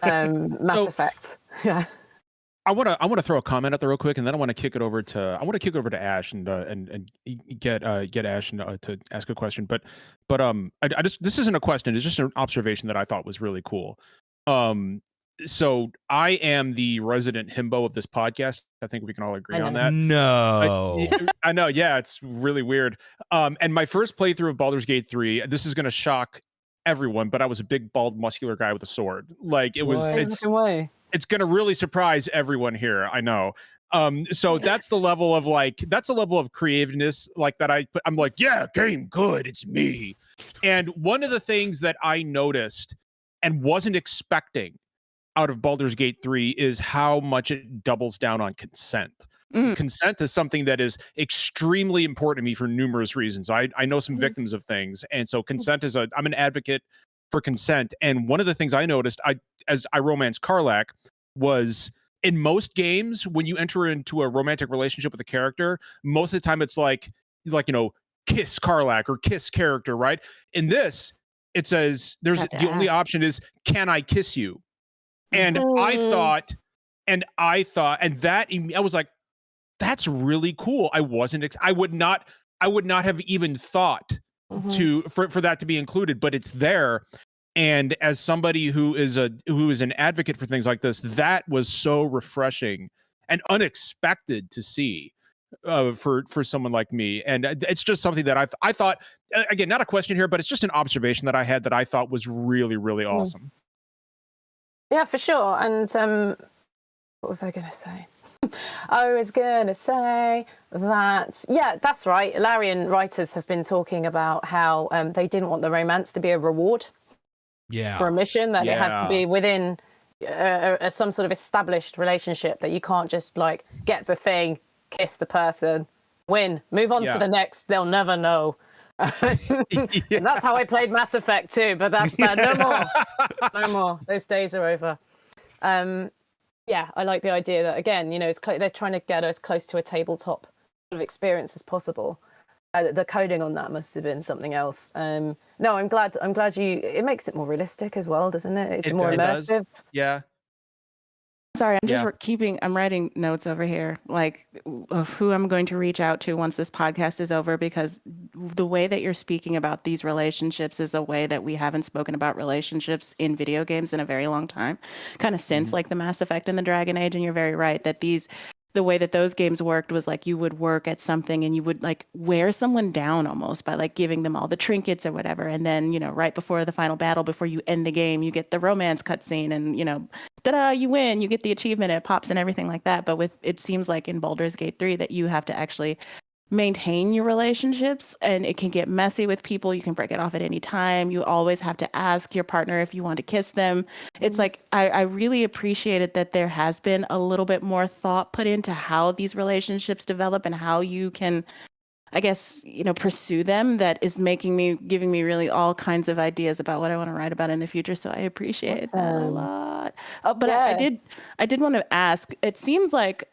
Mass Effect. Yeah. I want to throw a comment out there real quick, and then I want to kick it over to Ash and get Ash to ask a question. But I just, this isn't a question; it's just an observation that I thought was really cool. So I am the resident himbo of this podcast. I think we can all agree on that. No, I know. Yeah, it's really weird. And my first playthrough of Baldur's Gate 3, this is going to shock everyone, but I was a big, bald, muscular guy with a sword. Like it was. It's going to really surprise everyone here. I know. So that's the level of creativeness like that. I'm like, yeah, game good. It's me. And one of the things that I noticed and wasn't expecting out of Baldur's Gate 3 is how much it doubles down on consent. Consent is something that is extremely important to me for numerous reasons. I know some victims of things, and so consent I'm an advocate for consent. And one of the things I noticed, as I romanced Karlach, was in most games when you enter into a romantic relationship with a character, most of the time it's like kiss Karlach or kiss character, right? In this, it says the only option is can I kiss you? And I thought, and that I was like, that's really cool. I would not have even thought for that to be included, but it's there. And as somebody who is an advocate for things like this, that was so refreshing and unexpected to see. for someone like me. And it's just something that I thought, again, not a question here, but it's just an observation that I had that I thought was really, really awesome. Yeah, for sure. And what was I going to say? I was going to say that, yeah, that's right. Larian writers have been talking about how they didn't want the romance to be a reward for a mission, that it had to be within some sort of established relationship, that you can't just like get the thing, kiss the person, win, move on to the next, they'll never know. And that's how I played Mass Effect too, but that's no more. Those days are over. Yeah, I like the idea that, again, you know, they're trying to get us close to a tabletop sort of experience as possible. The coding on that must have been something else. No, I'm glad it makes it more realistic as well, doesn't it? It's more immersive. Yeah. Sorry, I'm writing notes over here, like of who I'm going to reach out to once this podcast is over, because the way that you're speaking about these relationships is a way that we haven't spoken about relationships in video games in a very long time, kind of since like the Mass Effect and the Dragon Age. And you're very right that the way that those games worked was like you would work at something and you would like wear someone down almost by like giving them all the trinkets or whatever. And then, you know, right before the final battle, before you end the game, you get the romance cutscene and, you know, ta-da, you win, you get the achievement, it pops and everything like that. But it seems like in Baldur's Gate 3 that you have to actually maintain your relationships, and it can get messy with people. You can break it off at any time. You always have to ask your partner if you want to kiss them. It's like I really appreciated that there has been a little bit more thought put into how these relationships develop and how you can, I guess, you know, pursue them. That is giving me really all kinds of ideas about what I want to write about in the future. So I appreciate that a lot. But I did want to ask, it seems like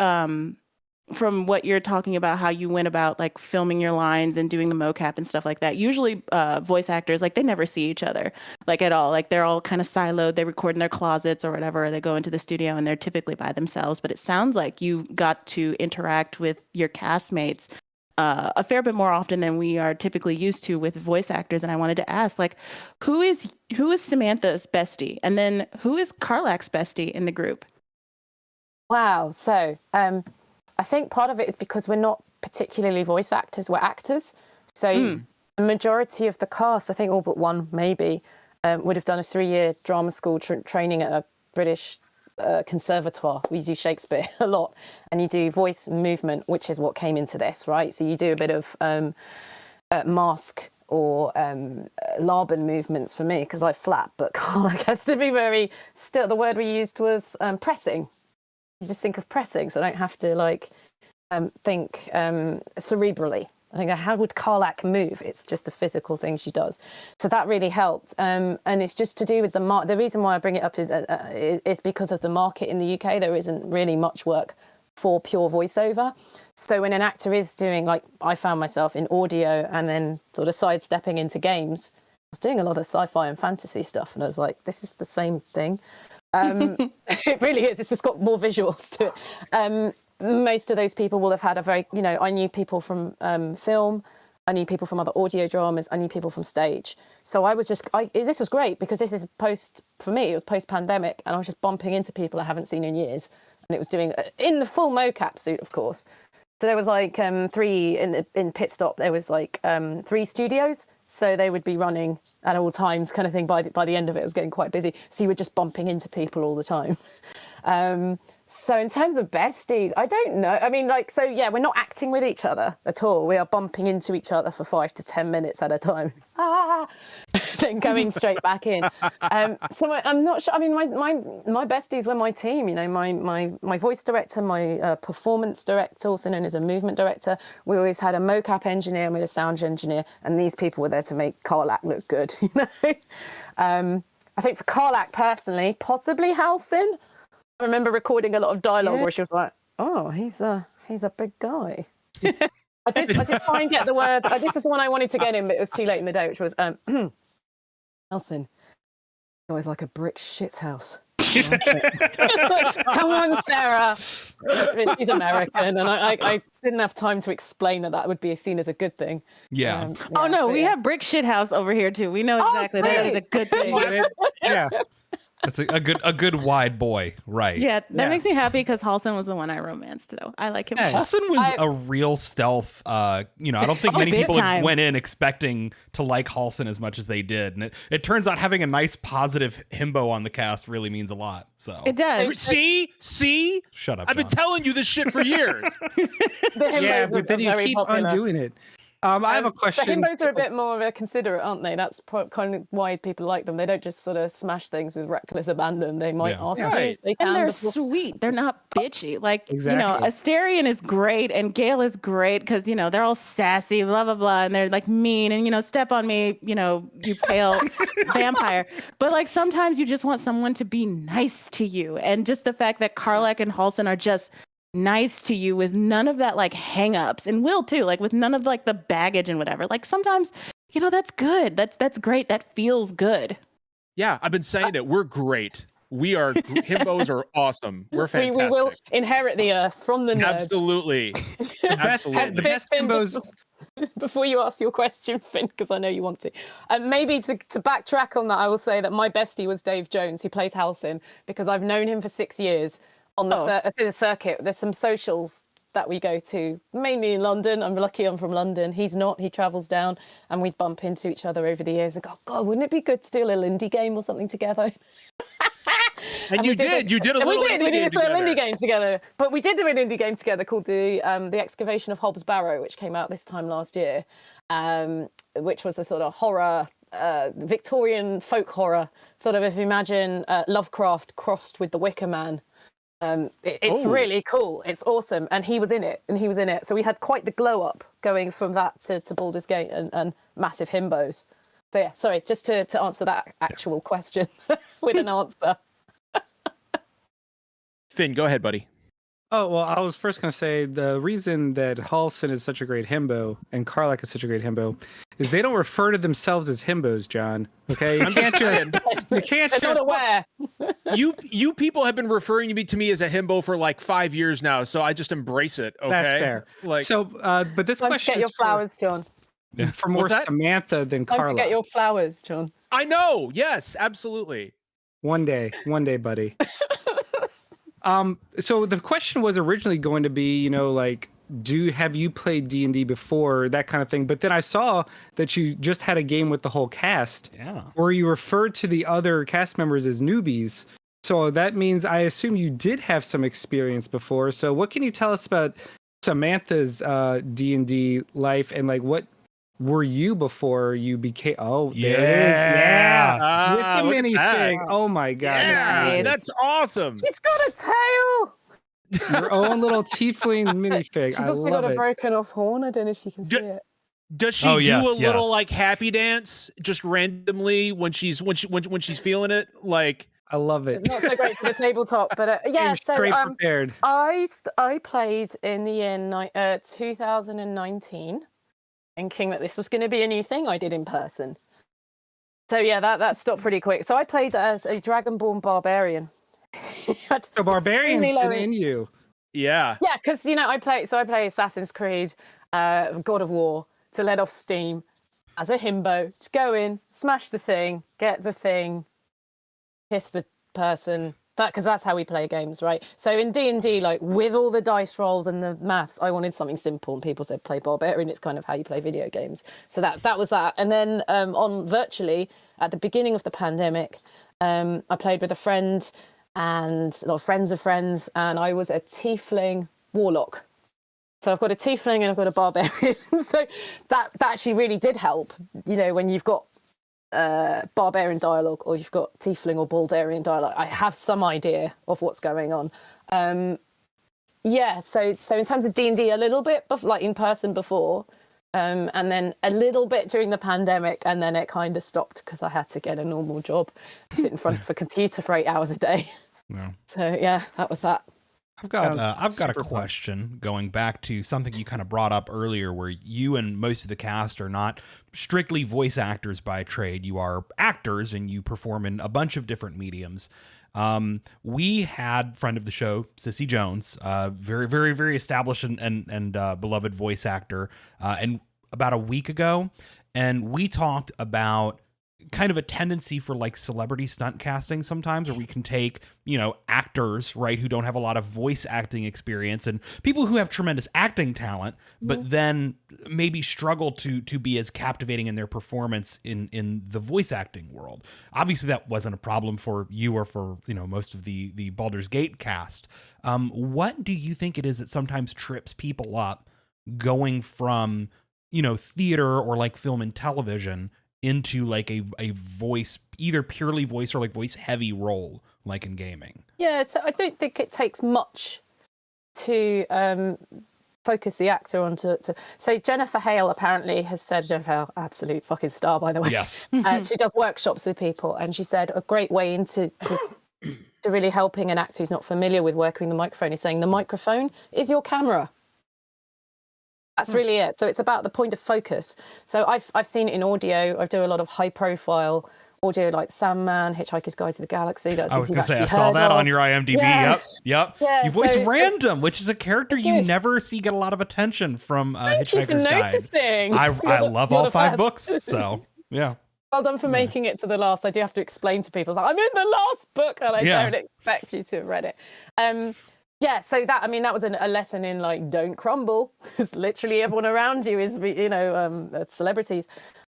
from what you're talking about, how you went about like filming your lines and doing the mocap and stuff like that. Usually voice actors, like they never see each other like at all. Like they're all kind of siloed. They record in their closets or whatever. Or they go into the studio and they're typically by themselves. But it sounds like you got to interact with your castmates a fair bit more often than we are typically used to with voice actors. And I wanted to ask, like, who is Samantha's bestie? And then who is Karlach's bestie in the group? Wow. So I think part of it is because we're not particularly voice actors, we're actors. So the majority of the cast, I think all but one maybe, would have done a 3-year drama school training at a British conservatoire. We do Shakespeare a lot, and you do voice movement, which is what came into this, right? So you do a bit of mask or Laban movements for me, because I flap, but Karlach has to be very still. The word we used was pressing. You just think of pressing, so I don't have to like think cerebrally. I think, how would Karlach move? It's just a physical thing she does. So that really helped. And it's just to do with the reason why I bring it up is because of the market in the UK. There isn't really much work for pure voiceover. So when an actor is doing, like I found myself in audio and then sort of sidestepping into games, I was doing a lot of sci-fi and fantasy stuff. And I was like, this is the same thing. It really is. It's just got more visuals to it. Most of those people will have had a very, you know, I knew people from film, I knew people from other audio dramas, I knew people from stage. So I was just, this was great because this is for me, it was post-pandemic, and I was just bumping into people I haven't seen in years. And it was doing, in the full mocap suit, of course. So there was like 3 in Pit Stop. There was like 3 studios, so they would be running at all times, kind of thing. By the end of it, it was getting quite busy. So you were just bumping into people all the time. So in terms of besties, I don't know. I mean, like, so yeah, we're not acting with each other at all. We are bumping into each other for 5 to 10 minutes at a time. Then going straight back in. So I'm not sure. I mean, my besties were my team. You know, my voice director, my performance director, also known as a movement director. We always had a mocap engineer and we had a sound engineer, and these people were there to make Karlach look good. You know, I think for Karlach personally, possibly Halcyon. I remember recording a lot of dialogue where she was like, "Oh, he's a big guy." I did try and get the word. This is the one I wanted to get in, but it was too late in the day, which was Nelson. Always like a brick shit house. Come on, Sarah. She's American, and I didn't have time to explain that would be seen as a good thing. Yeah. Oh no, we have brick shit house over here too. We know exactly that is a good thing. Yeah. That's a good wide boy, right? Yeah, that makes me happy because Halson was the one I romanced, though. I like him. Halson was a real stealth. I don't think many people went in expecting to like Halson as much as they did, and it turns out having a nice positive himbo on the cast really means a lot. So it does. See, shut up. I've been telling you this shit for years. Yeah, but then you keep undoing it. I have a question. The himbos are a bit more considerate, aren't they? That's kind of why people like them. They don't just sort of smash things with reckless abandon. They might ask if they can. And they're sweet. They're not bitchy. Like, Asterion is great and Gale is great because, they're all sassy, blah, blah, blah. And they're like mean and, step on me, you pale vampire. But like sometimes you just want someone to be nice to you. And just the fact that Karlach and Halson are just nice to you with none of that like hang-ups, and Will too, like with none of like the baggage and whatever. Like sometimes, that's good. That's great. That feels good. Yeah, I've been saying it. We're great. We are himbos are awesome. We're fantastic. We will inherit the earth from the nerds. Absolutely. The best himbos. Before you ask your question, Finn, because I know you want to, maybe to backtrack on that, I will say that my bestie was Dave Jones, who plays Halson, because I've known him for 6 years. On the circuit, there's some socials that we go to, mainly in London. I'm lucky I'm from London. He's not. He travels down, and we bump into each other over the years and go, God, wouldn't it be good to do a little indie game or something together? And you did. You did a little indie game together. We did a little indie game together. But we did do an indie game together called the Excavation of Hobbs Barrow, which came out this time last year, which was a sort of horror, Victorian folk horror, sort of if you imagine Lovecraft crossed with the Wicker Man. It's really cool. It's awesome. And he was in it. So we had quite the glow up going from that to Baldur's Gate and massive himbos. So yeah, sorry, just to answer that actual question with an answer. Finn, go ahead, buddy. Oh, well, I was first going to say the reason that Halson is such a great himbo and Karlach is such a great himbo is they don't refer to themselves as himbos, John. Okay? You can't just... They're not aware. You people have been referring to me as a himbo for like 5 years now, so I just embrace it, okay? That's fair. But this question get your flowers, John. For more Samantha than Karlach. Time to get your flowers, John. I know. Yes, absolutely. One day, buddy. So the question was originally going to be, have you played D&D before, that kind of thing. But then I saw that you just had a game with the whole cast, where you referred to the other cast members as newbies. So that means I assume you did have some experience before. So what can you tell us about Samantha's D&D life, and like what were you before you became? Oh, there it is. Yeah. With the minifig. Oh my God. Yeah, that's awesome. She's got a tail. Your own little tiefling minifig. She's also got a broken off horn. I don't know if you can see it. Does she do a little like happy dance just randomly when she's feeling it? Like, I love it. Not so great for the tabletop, but yeah. So prepared. I played in the year 2019. Thinking that this was going to be a new thing I did in person. So yeah, that stopped pretty quick. So I played as a Dragonborn barbarian. So barbarian's in you. Yeah. Yeah, because I play Assassin's Creed, God of War, to let off steam as a himbo. Just go in, smash the thing, get the thing, kiss the person. Because that's how we play games, right? So in D&D, like with all the dice rolls and the maths, I wanted something simple, and people said play barbarian. It's kind of how you play video games. So that was that. And then on virtually at the beginning of the pandemic, I played with a friend and a lot of friends of friends, and I was a tiefling warlock. So I've got a tiefling and I've got a barbarian. So that actually really did help. When you've got barbarian dialogue, or you've got tiefling or Baldarian dialogue, I have some idea of what's going on. So in terms of D&D, a little bit like in person before, and then a little bit during the pandemic, and then it kind of stopped because I had to get a normal job, sit in front of a computer for 8 hours a day. Yeah. So yeah, that was that. I've got a question going back to something you kind of brought up earlier, where you and most of the cast are not strictly voice actors by trade. You are actors and you perform in a bunch of different mediums. We had friend of the show, Sissy Jones, very, very, very established and beloved voice actor, and about a week ago, and we talked about kind of a tendency for like celebrity stunt casting sometimes, where we can take, you know, actors, right, who don't have a lot of voice acting experience, and people who have tremendous acting talent, but then maybe struggle to be as captivating in their performance in the voice acting world. Obviously that wasn't a problem for you or for, you know, most of the Baldur's Gate cast. What do you think it is that sometimes trips people up going from, you know, theater or like film and television into like a voice, either purely voice or like voice heavy role, like in gaming? Yeah, so I don't think it takes much to focus the actor onto. So Jennifer Hale apparently has said, Jennifer Hale, absolute fucking star, by the way. Yes. She does workshops with people, and she said a great way into to really helping an actor who's not familiar with working the microphone is saying the microphone is your camera. That's really it. So it's about the point of focus. So I've seen it in audio. I do a lot of high profile audio like Sandman, Hitchhiker's Guide to the Galaxy. I was going to say, I saw that on your IMDb. Yeah. Yep. Yeah, you voice so Random, which is a character you never see get a lot of attention from Hitchhiker's Guide. I love all 5 books, so yeah. Well done for making it to the last. I do have to explain to people, like, I'm in the last book, and I don't expect you to have read it. Yeah, so that was a lesson in like don't crumble, because literally everyone around you is, you know, celebrities.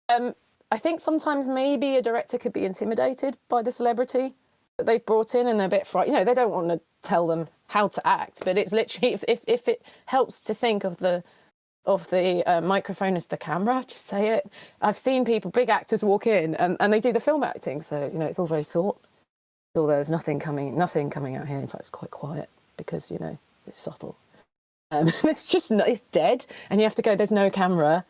I think sometimes maybe a director could be intimidated by the celebrity that they've brought in, and they're a bit frightened. You know, they don't want to tell them how to act, but it's literally if it helps to think of the microphone as the camera, just say it. I've seen people, big actors, walk in and they do the film acting, so you know it's all very thought. Although there's nothing coming out here. In fact, it's quite quiet because you know it's subtle. It's dead, and you have to go. There's no camera.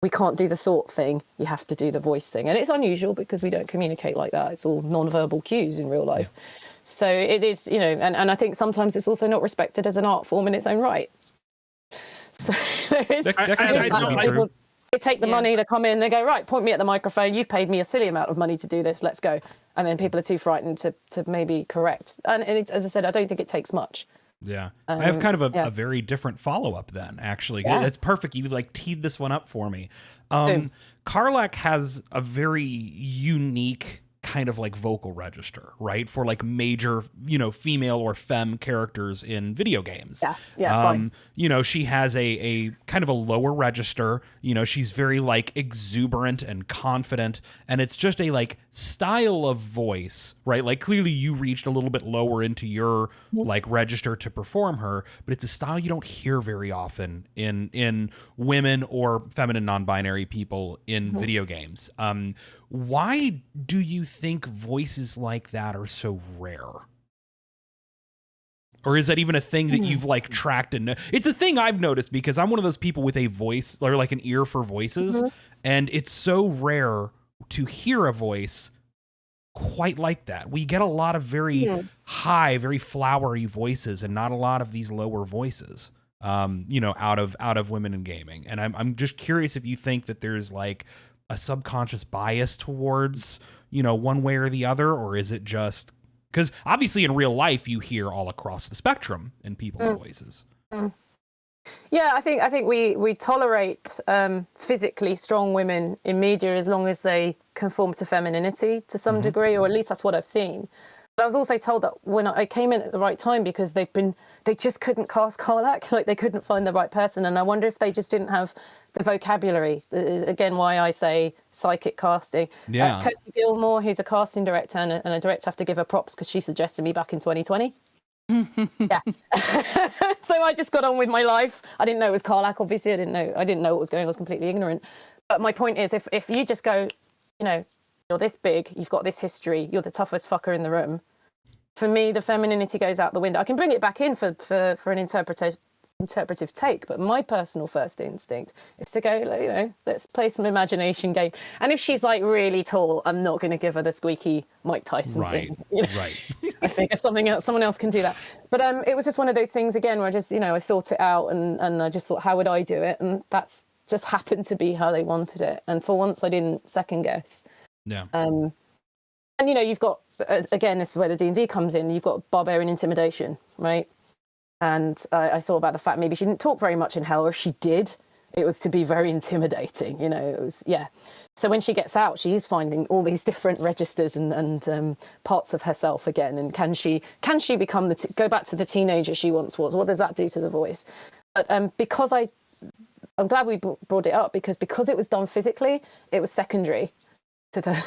We can't do the thought thing. You have to do the voice thing, and it's unusual because we don't communicate like that. It's all non-verbal cues in real life. Yeah. So it is, you know, and I think sometimes it's also not respected as an art form in its own right. So there is. People, they take the money, they come in, they go, right, point me at the microphone. You've paid me a silly amount of money to do this. Let's go. And then people are too frightened to maybe correct. And as I said, I don't think it takes much. Yeah. I have kind of a very different follow-up then, actually. Yeah. It's perfect. You like teed this one up for me. Karlach has a very unique kind of like vocal register, right? For like major, you know, female or femme characters in video games. Fine. You know, she has a kind of a lower register, you know, she's very like exuberant and confident, and it's just a like style of voice, right? Like clearly you reached a little bit lower into your like register to perform her, but it's a style you don't hear very often in women or feminine non-binary people in video games. Why do you think voices like that are so rare? Or is that even a thing that you've like tracked and it's a thing I've noticed because I'm one of those people with a voice or like an ear for voices, and it's so rare to hear a voice quite like that. We get a lot of very high, very flowery voices and not a lot of these lower voices. You know, out of women in gaming. And I'm just curious if you think that there's like a subconscious bias towards, you know, one way or the other, or is it just because obviously in real life you hear all across the spectrum in people's voices. Yeah, I think we tolerate physically strong women in media as long as they conform to femininity to some degree, or at least that's what I've seen. But I was also told that when I came in at the right time because they just couldn't cast Karlach, like they couldn't find the right person, and I wonder if they just didn't have the vocabulary. Again, why I say psychic casting. Yeah. Kirsty Gilmore, who's a casting director and a director, have to give her props because she suggested me back in 2020. Yeah. So I just got on with my life. I didn't know it was Karlach, obviously. I didn't know what was going on. I was completely ignorant. But my point is, if you just go, you know, you're this big, you've got this history, you're the toughest fucker in the room. For me, the femininity goes out the window. I can bring it back in for an interpretive take, but my personal first instinct is to go, you know, let's play some imagination game. And if she's like really tall, I'm not going to give her the squeaky Mike Tyson thing. You know? Right. I figure someone else can do that. But it was just one of those things again where I just, you know, I thought it out and I just thought, how would I do it? And that's just happened to be how they wanted it. And for once, I didn't second guess. Yeah. And you know, you've got, again, this is where the D&D comes in. You've got barbarian intimidation, right? And I thought about the fact maybe she didn't talk very much in Hell, or if she did, It was to be very intimidating, it was, yeah. So when she gets out, she's finding all these different registers and parts of herself again. And can she become go back to the teenager she once was? What does that do to the voice? But because I'm glad we brought it up because it was done physically, it was secondary to the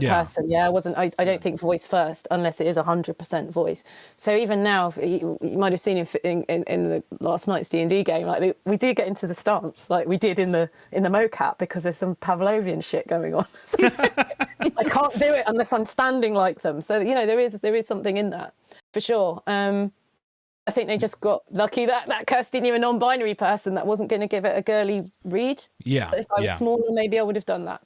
person. Yeah, I don't think voice first unless it is 100% voice. So even now, you might have seen in the last night's D&D game, like we do get into the stance like we did in the mocap because there's some Pavlovian shit going on. So I can't do it unless I'm standing like them. So there is something in that for sure. I think they just got lucky that Kirsty knew a non-binary person that wasn't going to give it a girly read. Yeah. But if I was smaller, maybe I would have done that.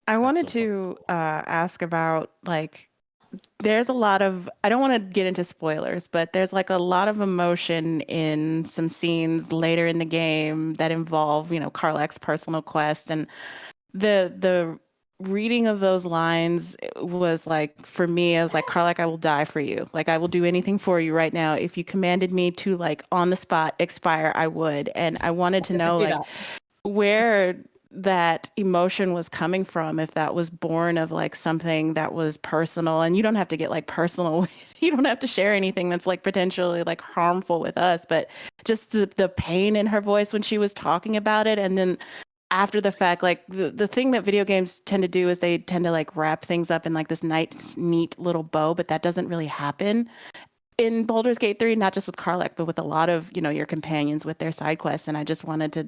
I wanted to ask about there's a lot of, I don't want to get into spoilers, but there's a lot of emotion in some scenes later in the game that involve, Karlach's personal quest, and the reading of those lines was for me, I was like, Karlach, I will die for you. I will do anything for you right now. If you commanded me to on the spot expire, I would. And I wanted to know where that emotion was coming from, if that was born of something that was personal. And you don't have to get personal. You don't have to share anything that's potentially harmful with us, but just the pain in her voice when she was talking about it. And then after the fact, the thing that video games tend to do is they tend to wrap things up in this nice, neat little bow, but that doesn't really happen in Baldur's Gate 3, not just with Karlach, but with a lot of, your companions with their side quests. And I just wanted to,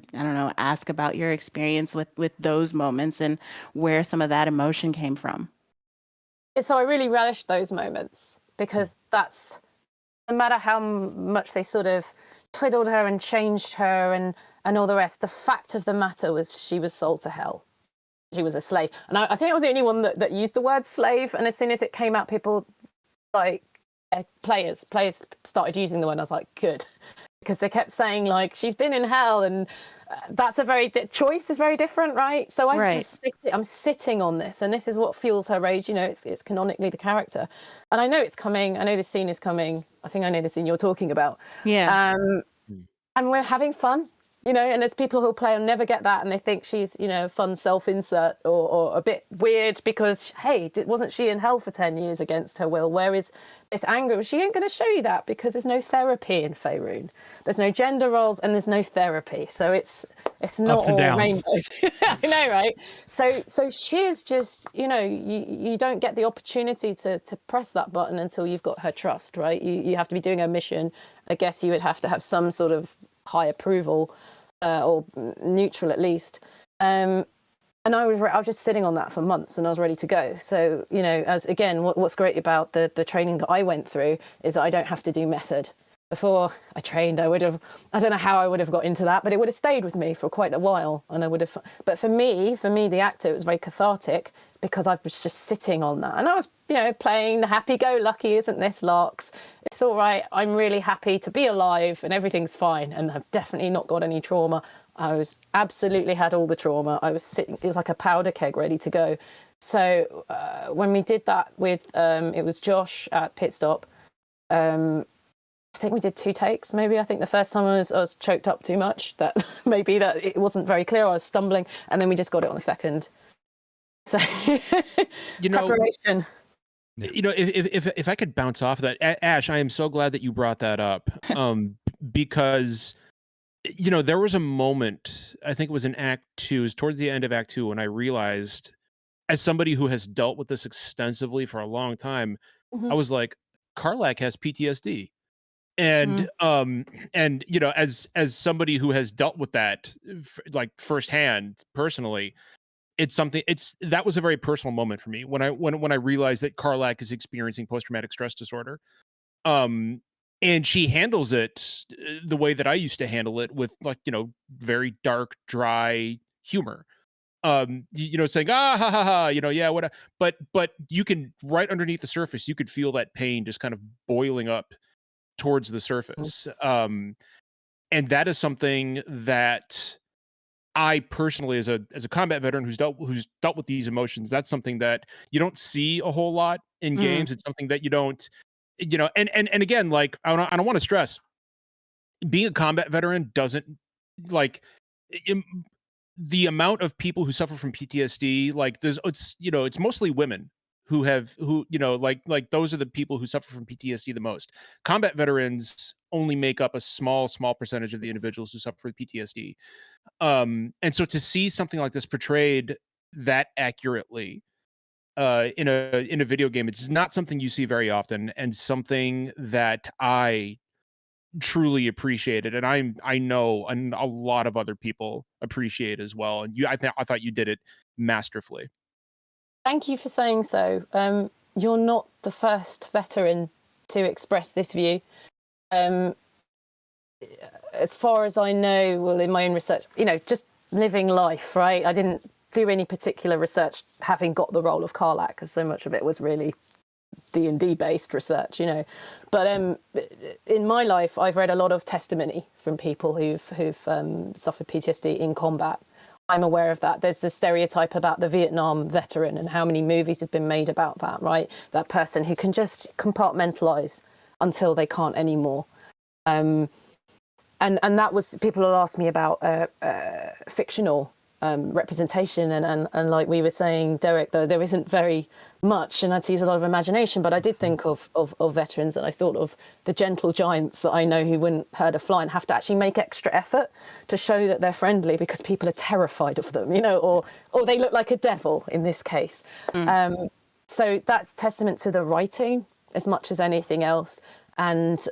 ask about your experience with those moments and where some of that emotion came from. So I really relished those moments because that's, no matter how much they sort of twiddled her and changed her and all the rest, the fact of the matter was she was sold to hell. She was a slave. And I think I was the only one that used the word slave. And as soon as it came out, people players started using the word. I was like, good, because they kept saying she's been in hell, and that's a very choice is very different, right? So I'm sitting on this, and this is what fuels her rage. It's canonically the character, and I know it's coming. I know this scene is coming. I think I know the scene you're talking about. Yeah. And we're having fun. And there's people who play and never get that, and they think she's, fun self-insert or a bit weird because, hey, wasn't she in hell for 10 years against her will? Where is this anger? She ain't going to show you that because there's no therapy in Faerun. There's no gender roles and there's no therapy. So it's not ups and all downs. rainbows. I know, right? So she's just, you don't get the opportunity to press that button until you've got her trust, right? You have to be doing a mission. I guess you would have to have some sort of high approval or neutral at least. And I was just sitting on that for months and I was ready to go. So, as again, what's great about the training that I went through is that I don't have to do method. Before I trained, I don't know how I would have got into that, but it would have stayed with me for quite a while. And I would have, but for me, the actor, it was very cathartic because I was just sitting on that. And I was, playing the happy-go-lucky, isn't this, Larks? It's all right. I'm really happy to be alive and everything's fine. And I've definitely not got any trauma. I was absolutely had all the trauma. I was sitting, it was like a powder keg ready to go. So when we did that with, it was Josh at Pit Stop. I think we did 2 takes, maybe. I think the first time I was choked up too much. That maybe that it wasn't very clear. I was stumbling, and then we just got it on the second. So, preparation. If I could bounce off of that, Ash, I am so glad that you brought that up, because there was a moment, I think it was in Act 2, it was towards the end of Act 2, when I realized, as somebody who has dealt with this extensively for a long time, I was like, Karlach has PTSD. And as somebody who has dealt with that firsthand personally, that was a very personal moment for me when I realized that Karlach is experiencing post-traumatic stress disorder. And she handles it the way that I used to handle it, with very dark, dry humor. Saying, ha ha ha, yeah, what, but you can, right underneath the surface, you could feel that pain just kind of boiling up towards the surface. And that is something that I personally, as a combat veteran who's dealt with these emotions, that's something that you don't see a whole lot in games. It's something that you don't, and again, I don't want to stress, being a combat veteran doesn't like the amount of people who suffer from PTSD, like it's mostly women who like those are the people who suffer from PTSD the most. Combat veterans only make up a small percentage of the individuals who suffer from PTSD. And so to see something like this portrayed that accurately in a video game, it's not something you see very often, and something that I truly appreciated, and I know and a lot of other people appreciate as well. And I thought you did it masterfully. Thank you for saying so. You're not the first veteran to express this view. As far as I know, well, in my own research, just living life, right? I didn't do any particular research having got the role of Karlach, because so much of it was really D&D based research, but in my life I've read a lot of testimony from people who've suffered PTSD in combat. I'm aware of that. There's the stereotype about the Vietnam veteran and how many movies have been made about that, right? That person who can just compartmentalize until they can't anymore. And that was, people will ask me about fictional representation, and like we were saying, Derek, though there isn't very much, and I had to use a lot of imagination, but I did think of veterans, and I thought of the gentle giants that I know who wouldn't hurt a fly and have to actually make extra effort to show that they're friendly because people are terrified of them, or they look like a devil in this case. So that's testament to the writing as much as anything else. And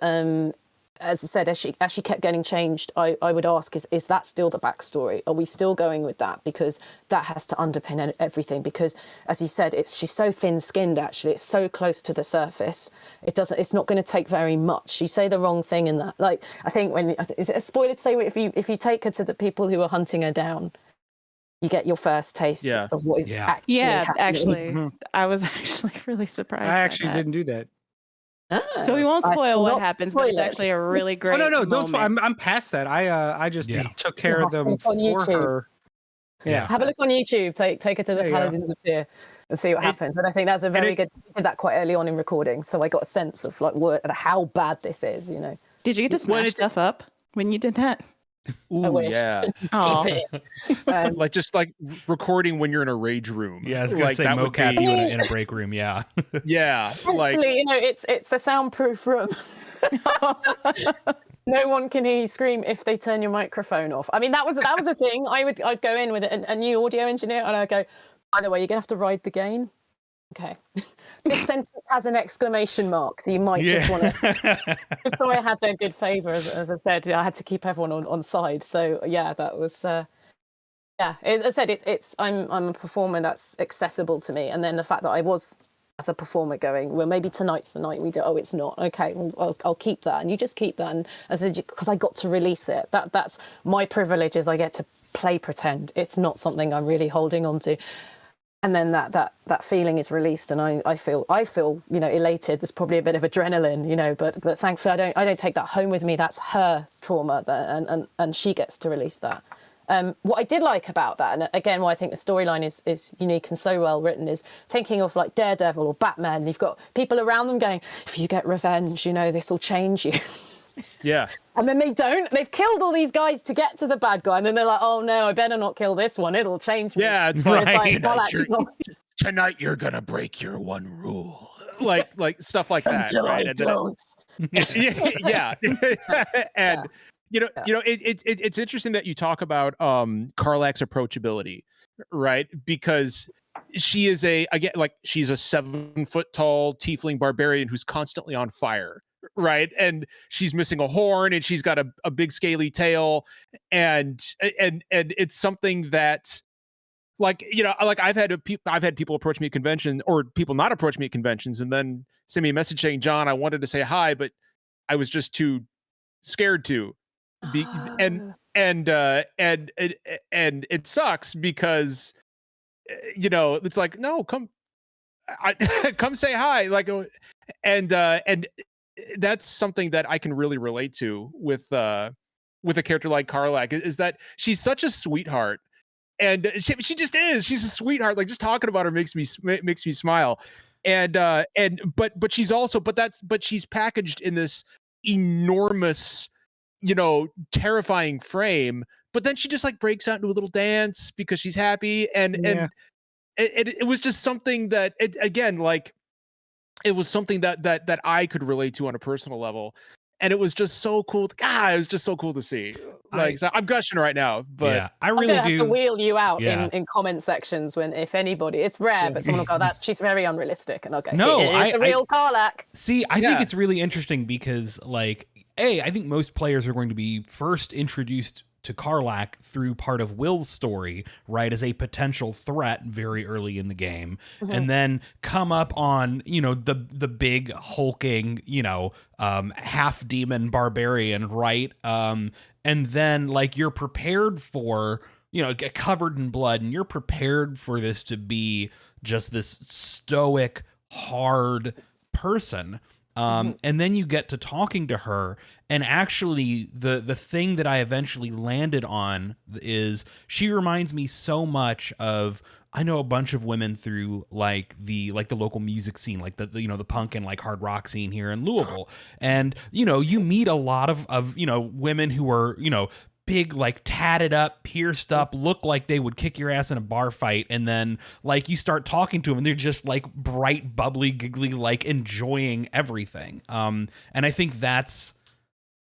as I said, as she kept getting changed, I would ask, is that still the backstory? Are we still going with that? Because that has to underpin everything. Because, as you said, she's so thin-skinned, actually. It's so close to the surface. It's not going to take very much. You say the wrong thing in that. Like, I think is it a spoiler to say if you take her to the people who are hunting her down, you get your first taste of what is actually happening. Actually, I was actually really surprised. I actually didn't do that. So we won't spoil what happens, but it's actually a really great. No, don't spoil. I'm past that. I just took care of them for her. Yeah, have a look on YouTube. Take her to the Paladins of Tyr and see what happens. And I think that's a very good. We did that quite early on in recording, so I got a sense of how bad this is. Did you get to smash stuff up when you did that? Ooh, yeah. Like recording when you're in a rage room. Yeah, I was gonna say mocap you in a break room. Yeah. Yeah. Actually, it's a soundproof room. No one can hear you scream if they turn your microphone off. I mean, that was a thing. I'd go in with a new audio engineer, and I'd go, by the way, you're gonna have to ride the gain. Okay. This sentence has an exclamation mark, so you might just want to. Just so I had their good favour, as I said, I had to keep everyone on side. So yeah, that was. As I said, I'm a performer that's accessible to me, and then the fact that I was as a performer going, well, maybe tonight's the night we do. Oh, it's not. Okay, well, I'll keep that, and you just keep that, and as I said, because I got to release it. That's my privilege, is I get to play pretend. It's not something I'm really holding on to. And then that feeling is released, and I feel elated. There's probably a bit of adrenaline, but thankfully I don't take that home with me. That's her trauma, and she gets to release that. What I did like about that, and again, why I think the storyline is unique and so well written, is thinking of like Daredevil or Batman. You've got people around them going, if you get revenge, this will change you. Yeah. And then they don't. They've killed all these guys to get to the bad guy, and then they're like, "Oh no, I better not kill this one. It'll change me." Yeah, it's like tonight you're gonna break your one rule, like stuff like that, until right? I don't. Yeah. And it's interesting that you talk about Karlach's approachability, right? Because she is she's a 7 foot tall tiefling barbarian who's constantly on fire. Right, and she's missing a horn, and she's got a big scaly tail, and it's something that, I've had people approach me at convention, or people not approach me at conventions, and then send me a message saying, "John, I wanted to say hi, but I was just too scared to," and it sucks because it's like, no, come say hi, and that's something that I can really relate to with a character like Karlach, is that she's such a sweetheart, and she just is. She's a sweetheart. Like, just talking about her makes me smile, but she's packaged in this enormous, terrifying frame, but then she just like breaks out into a little dance because she's happy, and it was just something that it was something that I could relate to on a personal level. And it was just so cool. It was just so cool to see. So I'm gushing right now, but I really have do. to wheel you out in comment sections when, if anybody, it's rare, but someone will go, she's very unrealistic, and I'll go, no, it's a real Karlach. See, I think it's really interesting because, like, I think most players are going to be first introduced to Karlach through part of Will's story, right, as a potential threat very early in the game, and then come up on, the big hulking, half demon barbarian, right, and then like you're prepared for, get covered in blood, and you're prepared for this to be just this stoic, hard person. And then you get to talking to her, and actually the thing that I eventually landed on is she reminds me so much of, I know a bunch of women through like the local music scene, like the punk and like hard rock scene here in Louisville. And, you meet a lot of women who are, big, like tatted up, pierced up, look like they would kick your ass in a bar fight, and then like you start talking to them and they're just like bright, bubbly, giggly, like enjoying everything. And I think that's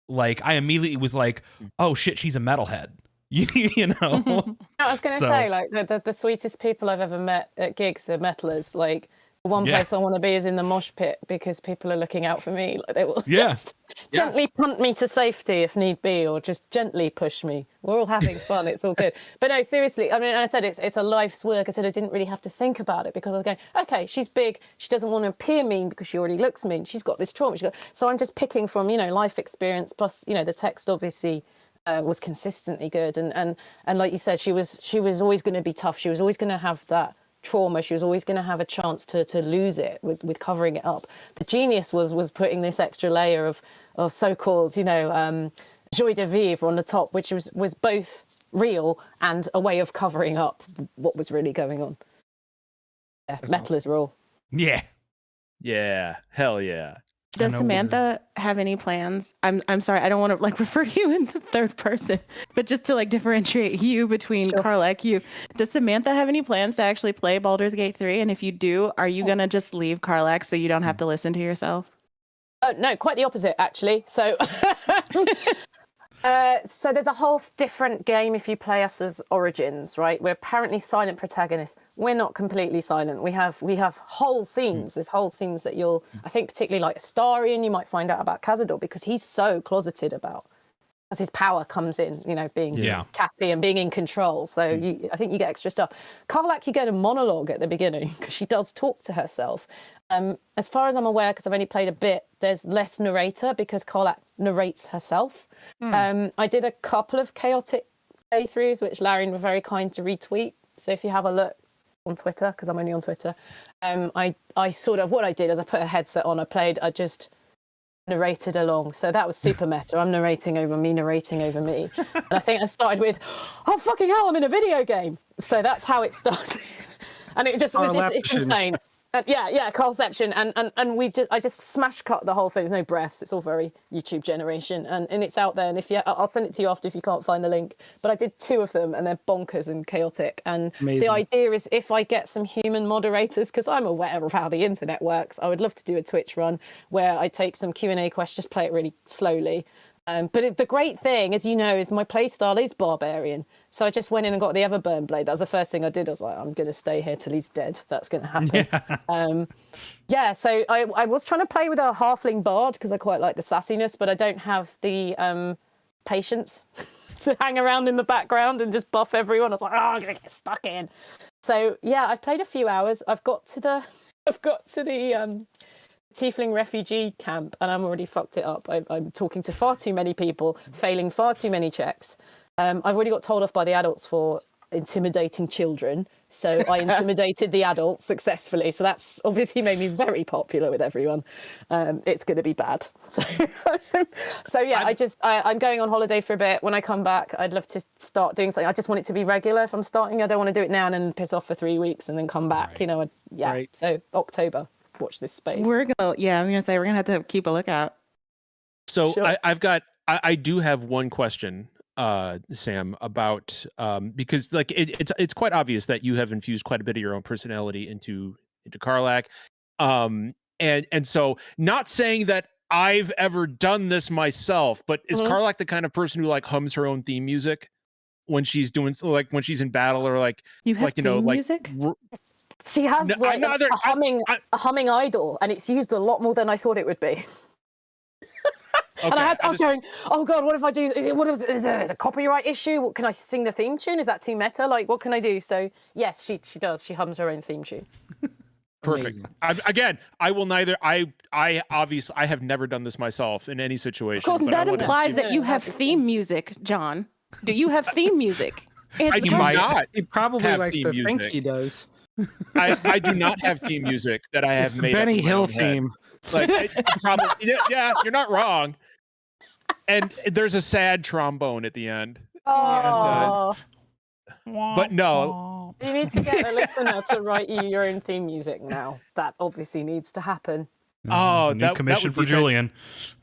like, I immediately was like, oh shit, she's a metalhead. I was gonna say, like, the sweetest people I've ever met at gigs are metalers. Like, one place I want to be is in the mosh pit, because people are looking out for me. Like, they will just gently punt me to safety if need be, or just gently push me. We're all having fun. It's all good. But no, seriously, I mean, I said it's a life's work. I said I didn't really have to think about it, because I was going, okay, she's big. She doesn't want to appear mean because she already looks mean. She's got this trauma. So I'm just picking from, life experience, plus, the text obviously was consistently good. And like you said, she was always going to be tough. She was always going to have that trauma. She was always going to have a chance to lose it with covering it up. The genius was putting this extra layer of so-called joie de vivre on the top, which was both real and a way of covering up what was really going on. Metalers rule. Yeah, hell yeah. Does Samantha have any plans? I'm sorry, I don't want to like refer to you in the third person, but just to like differentiate you between Karlach, does Samantha have any plans to actually play Baldur's Gate 3? And if you do, are you gonna just leave Karlach so you don't have to listen to yourself? Oh no, quite the opposite actually. So so there's a whole different game if you play us as Origins, right? We're apparently silent protagonists. We're not completely silent. We have whole scenes. There's whole scenes that you'll, I think, particularly like Astarion, you might find out about Cazador, because he's so closeted about, as his power comes in, being catty and being in control. So I think you get extra stuff. Karlach, you get a monologue at the beginning because she does talk to herself. As far as I'm aware, because I've only played a bit, there's less narrator because Karlach narrates herself. I did a couple of chaotic playthroughs, which Larry were very kind to retweet. So if you have a look on Twitter, because I'm only on Twitter, I sort of, what I did is I put a headset on, I just narrated along. So that was super meta. I'm narrating over me. And I think I started with, oh, fucking hell, I'm in a video game. So that's how it started. And it just was it's insane. Carlception, and I just smash cut the whole thing. There's no breaths. It's all very YouTube generation, and it's out there. And I'll send it to you after if you can't find the link. But I did 2 of them, and they're bonkers and chaotic. And the idea is, if I get some human moderators, because I'm aware of how the internet works, I would love to do a Twitch run where I take some Q&A questions, play it really slowly. But the great thing, as you know, is my playstyle is barbarian. So I just went in and got the Everburn blade. That was the first thing I did. I was like, I'm going to stay here till he's dead. That's going to happen. So I was trying to play with a halfling bard because I quite like the sassiness, but I don't have the patience to hang around in the background and just buff everyone. I was like, I'm going to get stuck in. So yeah, I've played a few hours. I've got to the Tiefling refugee camp, and I'm already fucked it up. I'm talking to far too many people, failing far too many checks. I've already got told off by the adults for intimidating children, so I intimidated the adults successfully. So that's obviously made me very popular with everyone. It's going to be bad. So yeah, I'm going on holiday for a bit. When I come back, I'd love to start doing something. I just want it to be regular. If I'm starting, I don't want to do it now and then piss off for 3 weeks and then come back. So October. Watch this space. I'm gonna say we're gonna have to keep a lookout. So sure. I've got I do have one question, Sam, about because like it's quite obvious that you have infused quite a bit of your own personality into Karlach, and so not saying that I've ever done this myself, but is Karlach the kind of person who like hums her own theme music when she's doing like when she's in battle or like you have like you know theme like music? She has a humming idol, and it's used a lot more than I thought it would be. And I was going, oh God, what if I do? What if is a copyright issue? Can I sing the theme tune? Is that too meta? Like, what can I do? So yes, she does. She hums her own theme tune. Perfect. Again, I will neither. I obviously I have never done this myself in any situation. Of course, that implies that you have theme music, John. Do you have theme music? I do not. He probably like theme the music. think he does. I do not have theme music that I have made. Benny up in my Hill own head. theme. Like probably, yeah, you're not wrong. And there's a sad trombone at the end. Oh. But no. You need to get a listener to write you your own theme music now. That obviously needs to happen. Oh, new commission for Julian.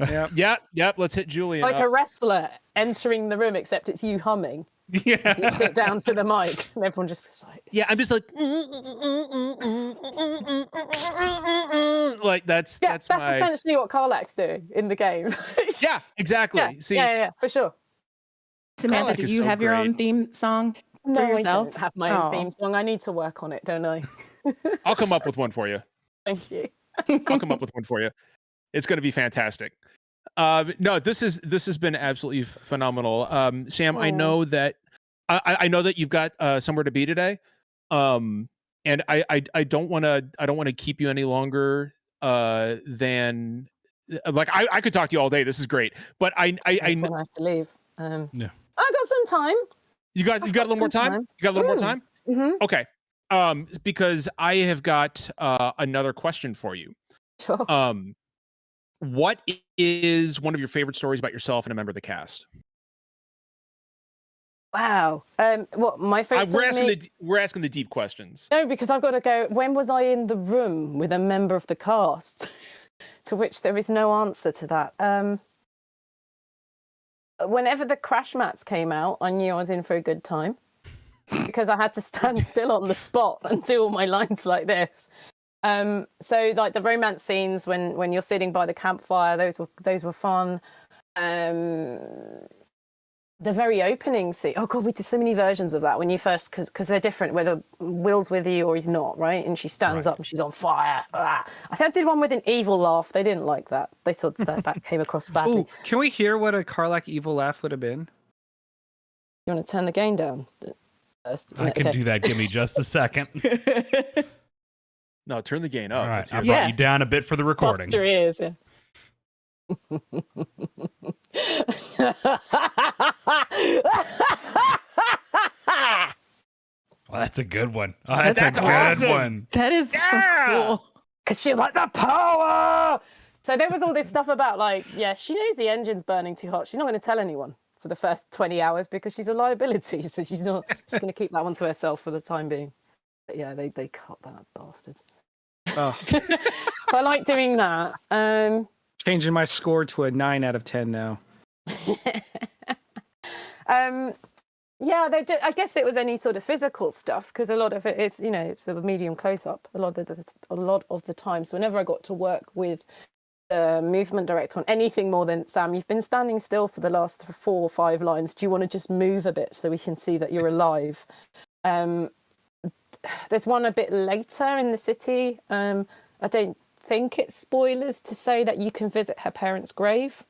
Yep. Let's hit Julian. Like a wrestler entering the room, except it's you humming. Yeah. You sit down to the mic, and everyone just like. Yeah, I'm just like. Like that's essentially what Karlach's doing in the game. Yeah, exactly. Yeah, See, yeah, for sure. Samantha, do you have your own theme song for yourself? I don't have my own theme song. I need to work on it, don't I? I'll come up with one for you. Thank you. I'll come up with one for you. It's going to be fantastic. No, this has been absolutely phenomenal. Sam, I know that I know that you've got somewhere to be today. And I don't want to keep you any longer than like I could talk to you all day. This is great, but I have to leave. Yeah, I got some time. You got a little more time. You got a little more time. Mm-hmm. Okay. Because I have got another question for you. Sure. What is one of your favorite stories about yourself and a member of the cast? Wow. What my favorite? We're asking the deep questions. No, because I've got to go. When was I in the room with a member of the cast? To which there is no answer to that. Whenever the crash mats came out, I knew I was in for a good time because I had to stand still on the spot and do all my lines like this. So like the romance scenes when you're sitting by the campfire, those were fun. The very opening scene. Oh God, we did so many versions of that when you first, because they're different whether Will's with you or he's not, right? And she stands up and she's on fire. I think I did one with an evil laugh. They didn't like that. They thought that came across badly. Ooh, can we hear what a Karlach evil laugh would have been? You want to turn the gain down? I can do that. Give me just a second. No, turn the gain up. All right, I brought you down a bit for the recording. Your ears, yeah. Well, that's a good one. Oh, that's a good awesome. one. That is so cool. Because she was like, the power! So there was all this stuff about like, yeah, she knows the engine's burning too hot. She's not going to tell anyone for the first 20 hours because she's a liability. So she's going to keep that one to herself for the time being. But yeah, they cut that bastards. Oh. I like doing that. Changing my score to a 9 out of 10 now. Yeah, I guess it was any sort of physical stuff because a lot of it is, it's a medium close-up a lot of the time. So whenever I got to work with the movement director on anything more than, Sam, you've been standing still for the last 4 or 5 lines. Do you want to just move a bit so we can see that you're alive? There's one a bit later in the city. I don't think it's spoilers to say that you can visit her parents' grave.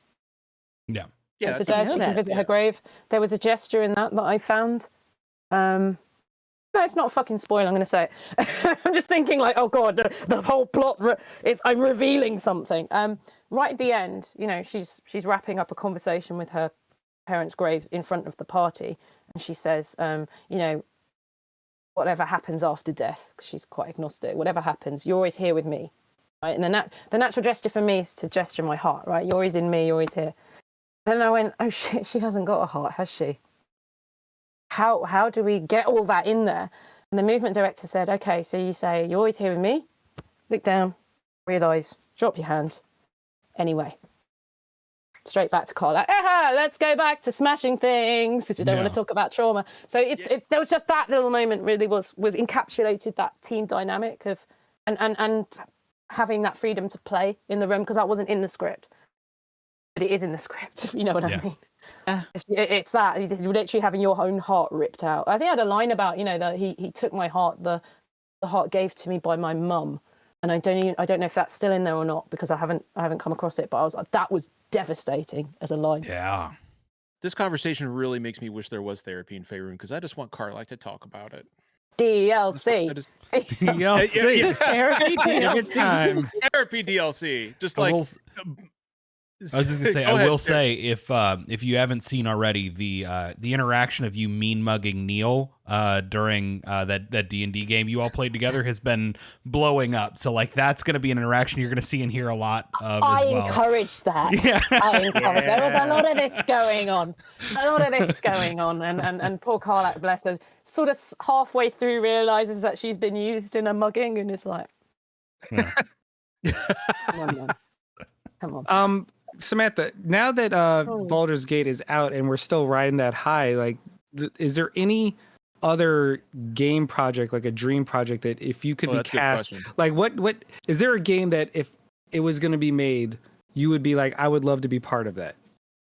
Yeah. Yeah, today she can visit her grave. There was a gesture in that I found. No, it's not a fucking spoiler. I'm going to say it. I'm just thinking like, oh God, the whole plot. I'm revealing something. Right at the end, she's wrapping up a conversation with her parents' graves in front of the party, and she says, whatever happens after death, because she's quite agnostic. Whatever happens, you're always here with me, right? And the natural gesture for me is to gesture my heart, right? You're always in me. You're always here. And I went, oh shit, she hasn't got a heart, has she? How do we get all that in there? And the movement director said, okay, so you say, you're always here with me. Look down, realise, drop your hand. Anyway, straight back to Carl. Like, let's go back to smashing things because we don't want to talk about trauma. So there was just that little moment really was encapsulated that team dynamic of and having that freedom to play in the room, because that wasn't in the script, but it is in the script. If you know what I mean. It's that you're literally having your own heart ripped out. I think I had a line about that he took my heart, the heart gave to me by my mum. And I don't know if that's still in there or not, because I haven't come across it. But I was like, that was devastating as a line. Yeah. This conversation really makes me wish there was therapy in Faerun, because I just want Carlac to talk about it. DLC. DLC. Therapy DLC. Therapy DLC. Just like. I was just gonna say, I will say, if you haven't seen already, the interaction of you mean mugging Neil during that D&D game you all played together has been blowing up. So like that's gonna be an interaction you're gonna see and hear a lot of. I as well. encouraged that. Yeah. I encouraged. There was a lot of this going on. And poor Carlac, bless her, sort of halfway through realizes that she's been used in a mugging and is like, come on. Samantha, now that Baldur's Gate is out and we're still riding that high, like, is there any other game project, like a dream project, that if you could be cast, like, what is there a game that if it was going to be made, you would be like, I would love to be part of that?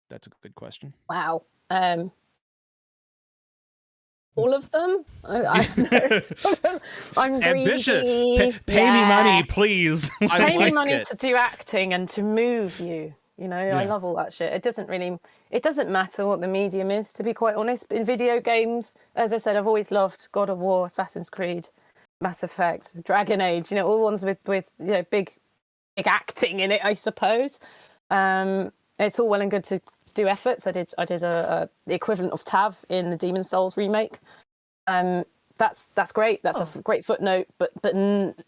That's a good question. Wow. All of them? I'm ambitious. Pay me money, please. Pay me money to do acting and to move you. I love all that shit. It doesn't matter what the medium is, to be quite honest. In video games, as I said, I've always loved God of War, Assassin's Creed, Mass Effect, Dragon Age, all ones with big acting in it, I suppose. It's all well and good to do efforts. I did the equivalent of Tav in the Demon's Souls remake. That's great. That's a great footnote, but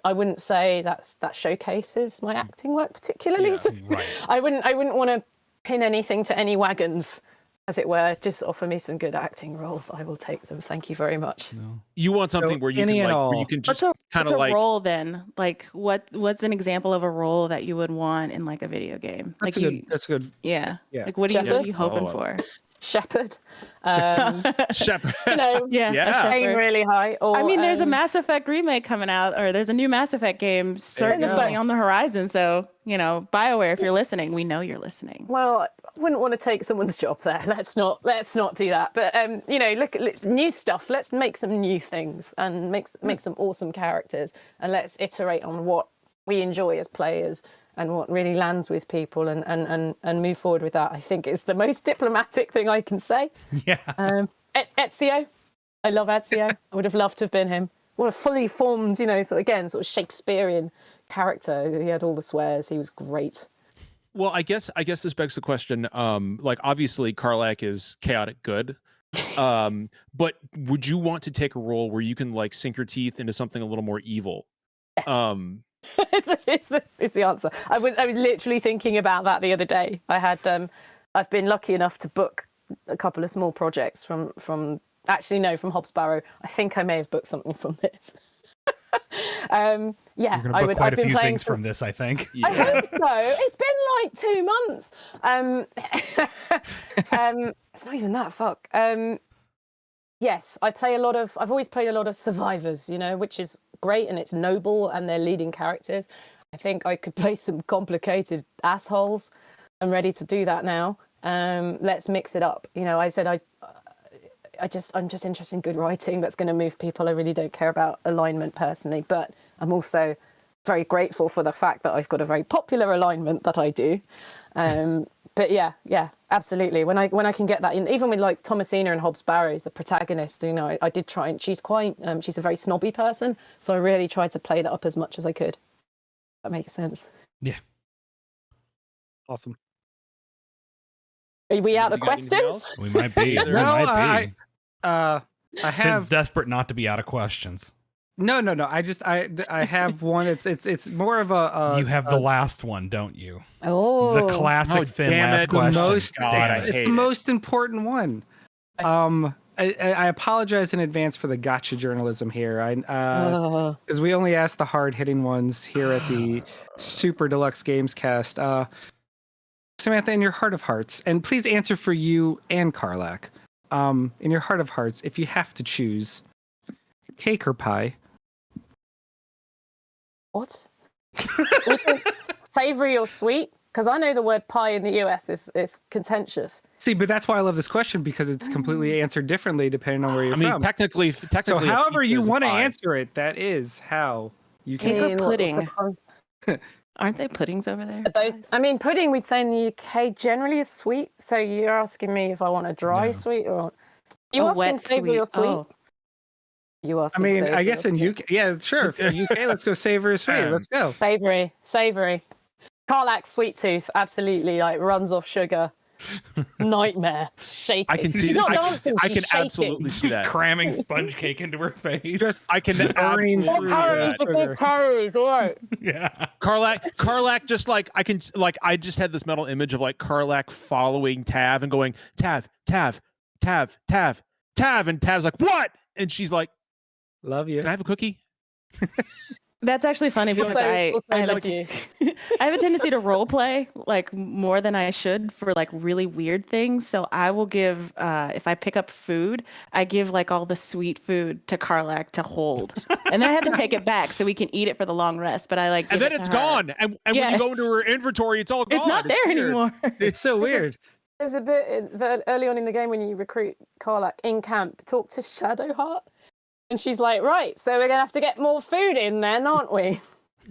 I wouldn't say that showcases my acting work particularly. Yeah, so right. I wouldn't want to pin anything to any wagons, as it were. Just offer me some good acting roles. I will take them. Thank you very much. No. You want something where you can just kind of like role then? Like what's an example of a role that you would want in like a video game? That's good. Yeah. Like what are you hoping for? Shepherd. Shepherd. Aim really high. Or, there's a Mass Effect remake coming out, or there's a new Mass Effect game certainly on the horizon. So, BioWare, if you're listening, we know you're listening. Well, I wouldn't want to take someone's job there. Let's not do that. But look at new stuff. Let's make some new things and make some awesome characters, and let's iterate on what we enjoy as players and what really lands with people, and move forward with that. I think it's the most diplomatic thing I can say. Yeah. Ezio. I love Ezio. I would have loved to have been him. What a fully formed, sort of Shakespearean character. He had all the swears. He was great. Well, I guess this begs the question. Like obviously Carlac is chaotic good. But would you want to take a role where you can like sink your teeth into something a little more evil? It's the answer. I was literally thinking about that the other day. I've been lucky enough to book a couple of small projects from Hobbs Barrow. I think I may have booked something from this. You're gonna book quite a few things from this, I think. I hope so. It's been like 2 months. It's not even that. Fuck. Yes, I've always played a lot of survivors, which is great, and it's noble, and they're leading characters. I think I could play some complicated assholes. I'm ready to do that now. Let's mix it up. I said I'm just interested in good writing that's going to move people. I really don't care about alignment personally, but I'm also very grateful for the fact that I've got a very popular alignment that I do. But yeah, absolutely. When I can get that in, even with like Thomasina and Hobbs Barrows, the protagonist, I did try, and she's quite, she's a very snobby person, so I really tried to play that up as much as I could. That makes sense. Yeah. Awesome. Are we out of questions? We might be. I have. Finn's desperate not to be out of questions. No. I have one. It's more of a. You have the last one, don't you? Oh, the classic Finn last question. It's the most important one. I apologize in advance for the gotcha journalism here. Because we only ask the hard hitting ones here at the Super Deluxe Games Cast. Samantha, in your heart of hearts, and please answer for you and Karlak. In your heart of hearts, if you have to choose cake or pie. What? Savory or sweet? Because I know the word pie in the US is contentious. See, but that's why I love this question, because it's completely answered differently depending on where you're from. Technically. So however you want to answer it, that is how you can. Cake or pudding? Aren't they puddings over there? Both. I mean, pudding we'd say in the UK generally is sweet. So you're asking me if I want a dry sweet or you asking savory or sweet? Oh. You asking? I guess in UK, yeah, sure. For UK, let's go savory or sweet. Let's go. Savory. Karlak's sweet tooth, absolutely, like runs off sugar. Nightmare. Shaking. I can see she's that. Not dancing, I she's can shaking. absolutely see that. Cramming sponge cake into her face. I can absolutely see that. Calories, all right. Yeah. Karlak just like I just had this mental image of like Karlak following Tav and going Tav, and Tav's like, what? And she's like, love you. Can I have a cookie? That's actually funny because I have a tendency to role play like more than I should for like really weird things. So I will give, if I pick up food, I give like all the sweet food to Karlak to hold, and then I have to take it back so we can eat it for the long rest. But I like, and then it's gone. And when you go into her inventory, it's all gone. It's not there anymore. It's so weird. There's a bit early on in the game when you recruit Karlak in camp, talk to Shadowheart. And she's like, right, so we're going to have to get more food in then, aren't we?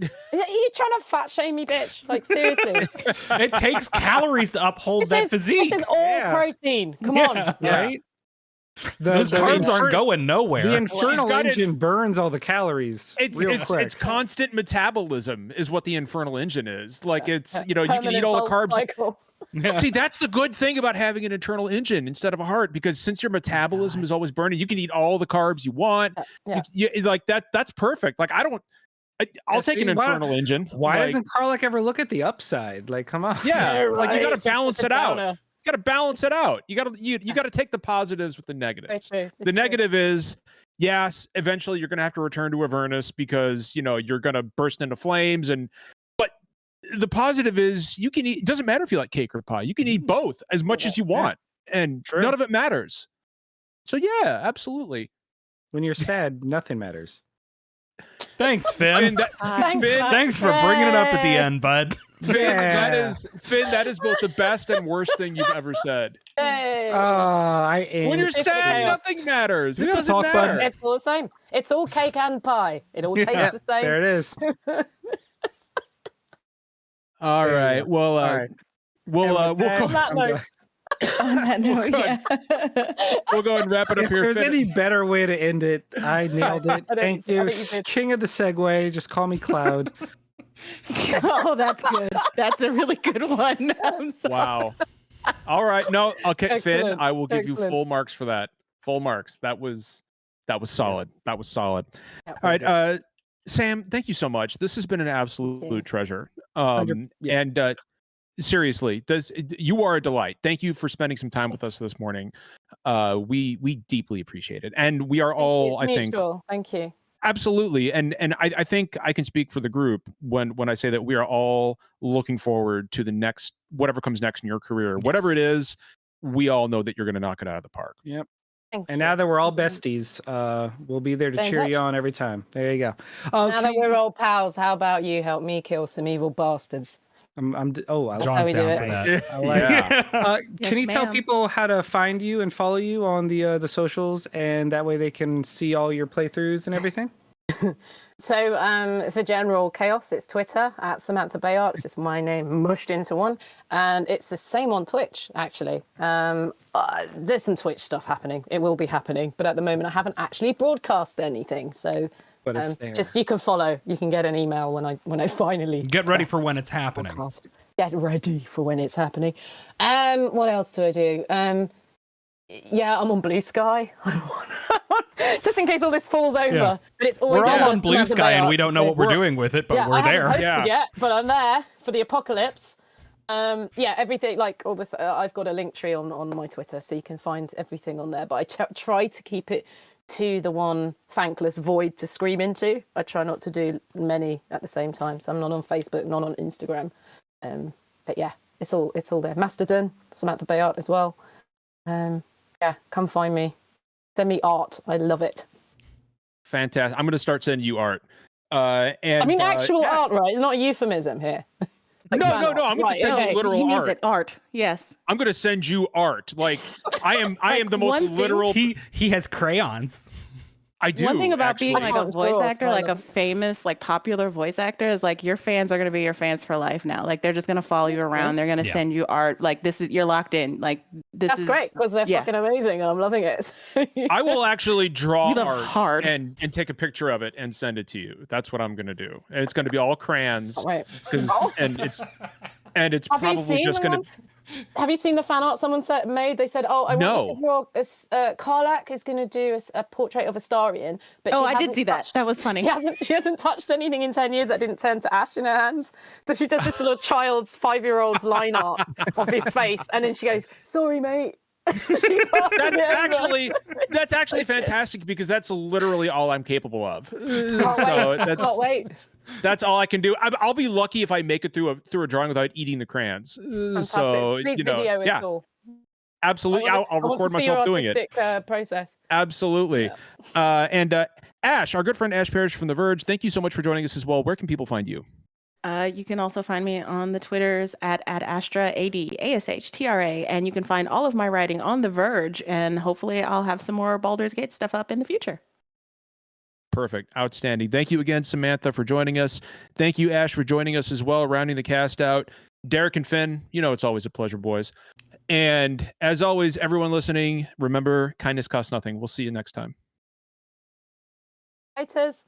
Are you trying to fat shame me, bitch? Like, seriously. It takes calories to uphold that physique. This is all protein. Come on. Right? Those carbs aren't going nowhere. The infernal engine burns all the calories. It's constant metabolism is what the infernal engine is. Like you can eat all the carbs. See, that's the good thing about having an internal engine instead of a heart, because since your metabolism is always burning, you can eat all the carbs you want. You, like that's perfect. Like I'll take an infernal engine. Why doesn't Karlak ever look at the upside? Like, come on. Yeah, like you got to balance it out. You got to balance it out. You got to take the positives with the negatives. The negative is, yes, eventually you're going to have to return to Avernus because you're going to burst into flames. But the positive is you can eat. It doesn't matter if you like cake or pie. You can eat both as much as you want, and none of it matters. So yeah, absolutely. When you're sad, nothing matters. Thanks, Finn. Thanks for bringing it up at the end, bud. Finn, that is both the best and worst thing you've ever said. Hey. When you're sad, nothing matters. It doesn't matter. It's all the same. It's all cake and pie. It all tastes the same. There it is. All right. Well, we'll on that note. On that note, we'll go and wrap it up if here. If there's any better way to end it, I nailed it. Thank you. King of the segue. Just call me Cloud. Oh, that's good. That's a really good one. I'm sorry. Wow. All right. No, okay, Excellent. Finn, I will give you full marks for that. Full marks. That was solid. That was solid. All right. Sam, thank you so much. This has been an absolute treasure. And seriously, you are a delight. Thank you for spending some time with us this morning. We deeply appreciate it, and we are all, I think, thank you. Absolutely, and I think I can speak for the group when I say that we are all looking forward to the next whatever comes next in your career, whatever it is. We all know that you're going to knock it out of the park. Yep. And now that we're all besties, we'll be there to cheer you on every time. There you go. Now that we're all pals, how about you help me kill some evil bastards? John's down for that. I like can you tell people how to find you and follow you on the socials, and that way they can see all your playthroughs and everything? So for general chaos, it's Twitter at Samantha Bayard. It's just my name mushed into one, and it's the same on Twitch actually. There's some Twitch stuff happening. It will be happening, but at the moment I haven't actually broadcast anything. So but it's there. Just you can follow. You can get an email when I finally get ready for when it's happening. Podcast. Get ready for when it's happening. What else do I do? Yeah, I'm on Blue Sky. Just in case all this falls over. Yeah. But it's always we're all on Blue Sky and we don't know what we're doing with it, but we're there. Yet, but I'm there for the apocalypse. Everything like all this. I've got a link tree on my Twitter, so you can find everything on there. But I try to keep it to the one thankless void to scream into. I try not to do many at the same time. So I'm not on Facebook, not on Instagram. But yeah, it's all there. Mastodon, Samantha Bay art as well. Yeah, come find me. Send me art. I love it. Fantastic. I'm going to start sending you art. And I mean, actual art, right? It's not a euphemism here. Like no. I'm going to send you literal he art. means it art. Yes. I'm going to send you art. Like I am the most literal. He has crayons. I do. One thing about actually. being like a voice actor, like a famous, like popular voice actor, is like your fans are going to be your fans for life now. Like they're just going to follow you around. They're going to send you art. Like you're locked in. Like That's great because they're fucking amazing and I'm loving it. I will actually draw art and take a picture of it and send it to you. That's what I'm going to do. And it's going to be all crayons. And it's probably just going to. Have you seen the fan art someone made? They said, "Oh, I want to draw Karlak is going to do a portrait of Astarion." But I did see that. That was funny. She hasn't touched anything in 10 years that didn't turn to ash in her hands. So she does this little child's 5-year-old's line art of his face, and then she goes, "Sorry, mate." That's actually fantastic because that's literally all I'm capable of. Can't wait. That's all I can do. I'll be lucky if I make it through a drawing without eating the crayons. So please video it all. Absolutely. I'll record myself doing it. Process. Absolutely. Yeah. And Ash, our good friend Ash Parrish from The Verge, thank you so much for joining us as well. Where can people find you? You can also find me on the Twitters at Astra, ADASHTRA, and you can find all of my writing on The Verge, and hopefully I'll have some more Baldur's Gate stuff up in the future. Perfect. Outstanding. Thank you again, Samantha, for joining us. Thank you, Ash, for joining us as well, rounding the cast out. Derek and Finn, it's always a pleasure, boys. And as always, everyone listening, remember, kindness costs nothing. We'll see you next time. Haters.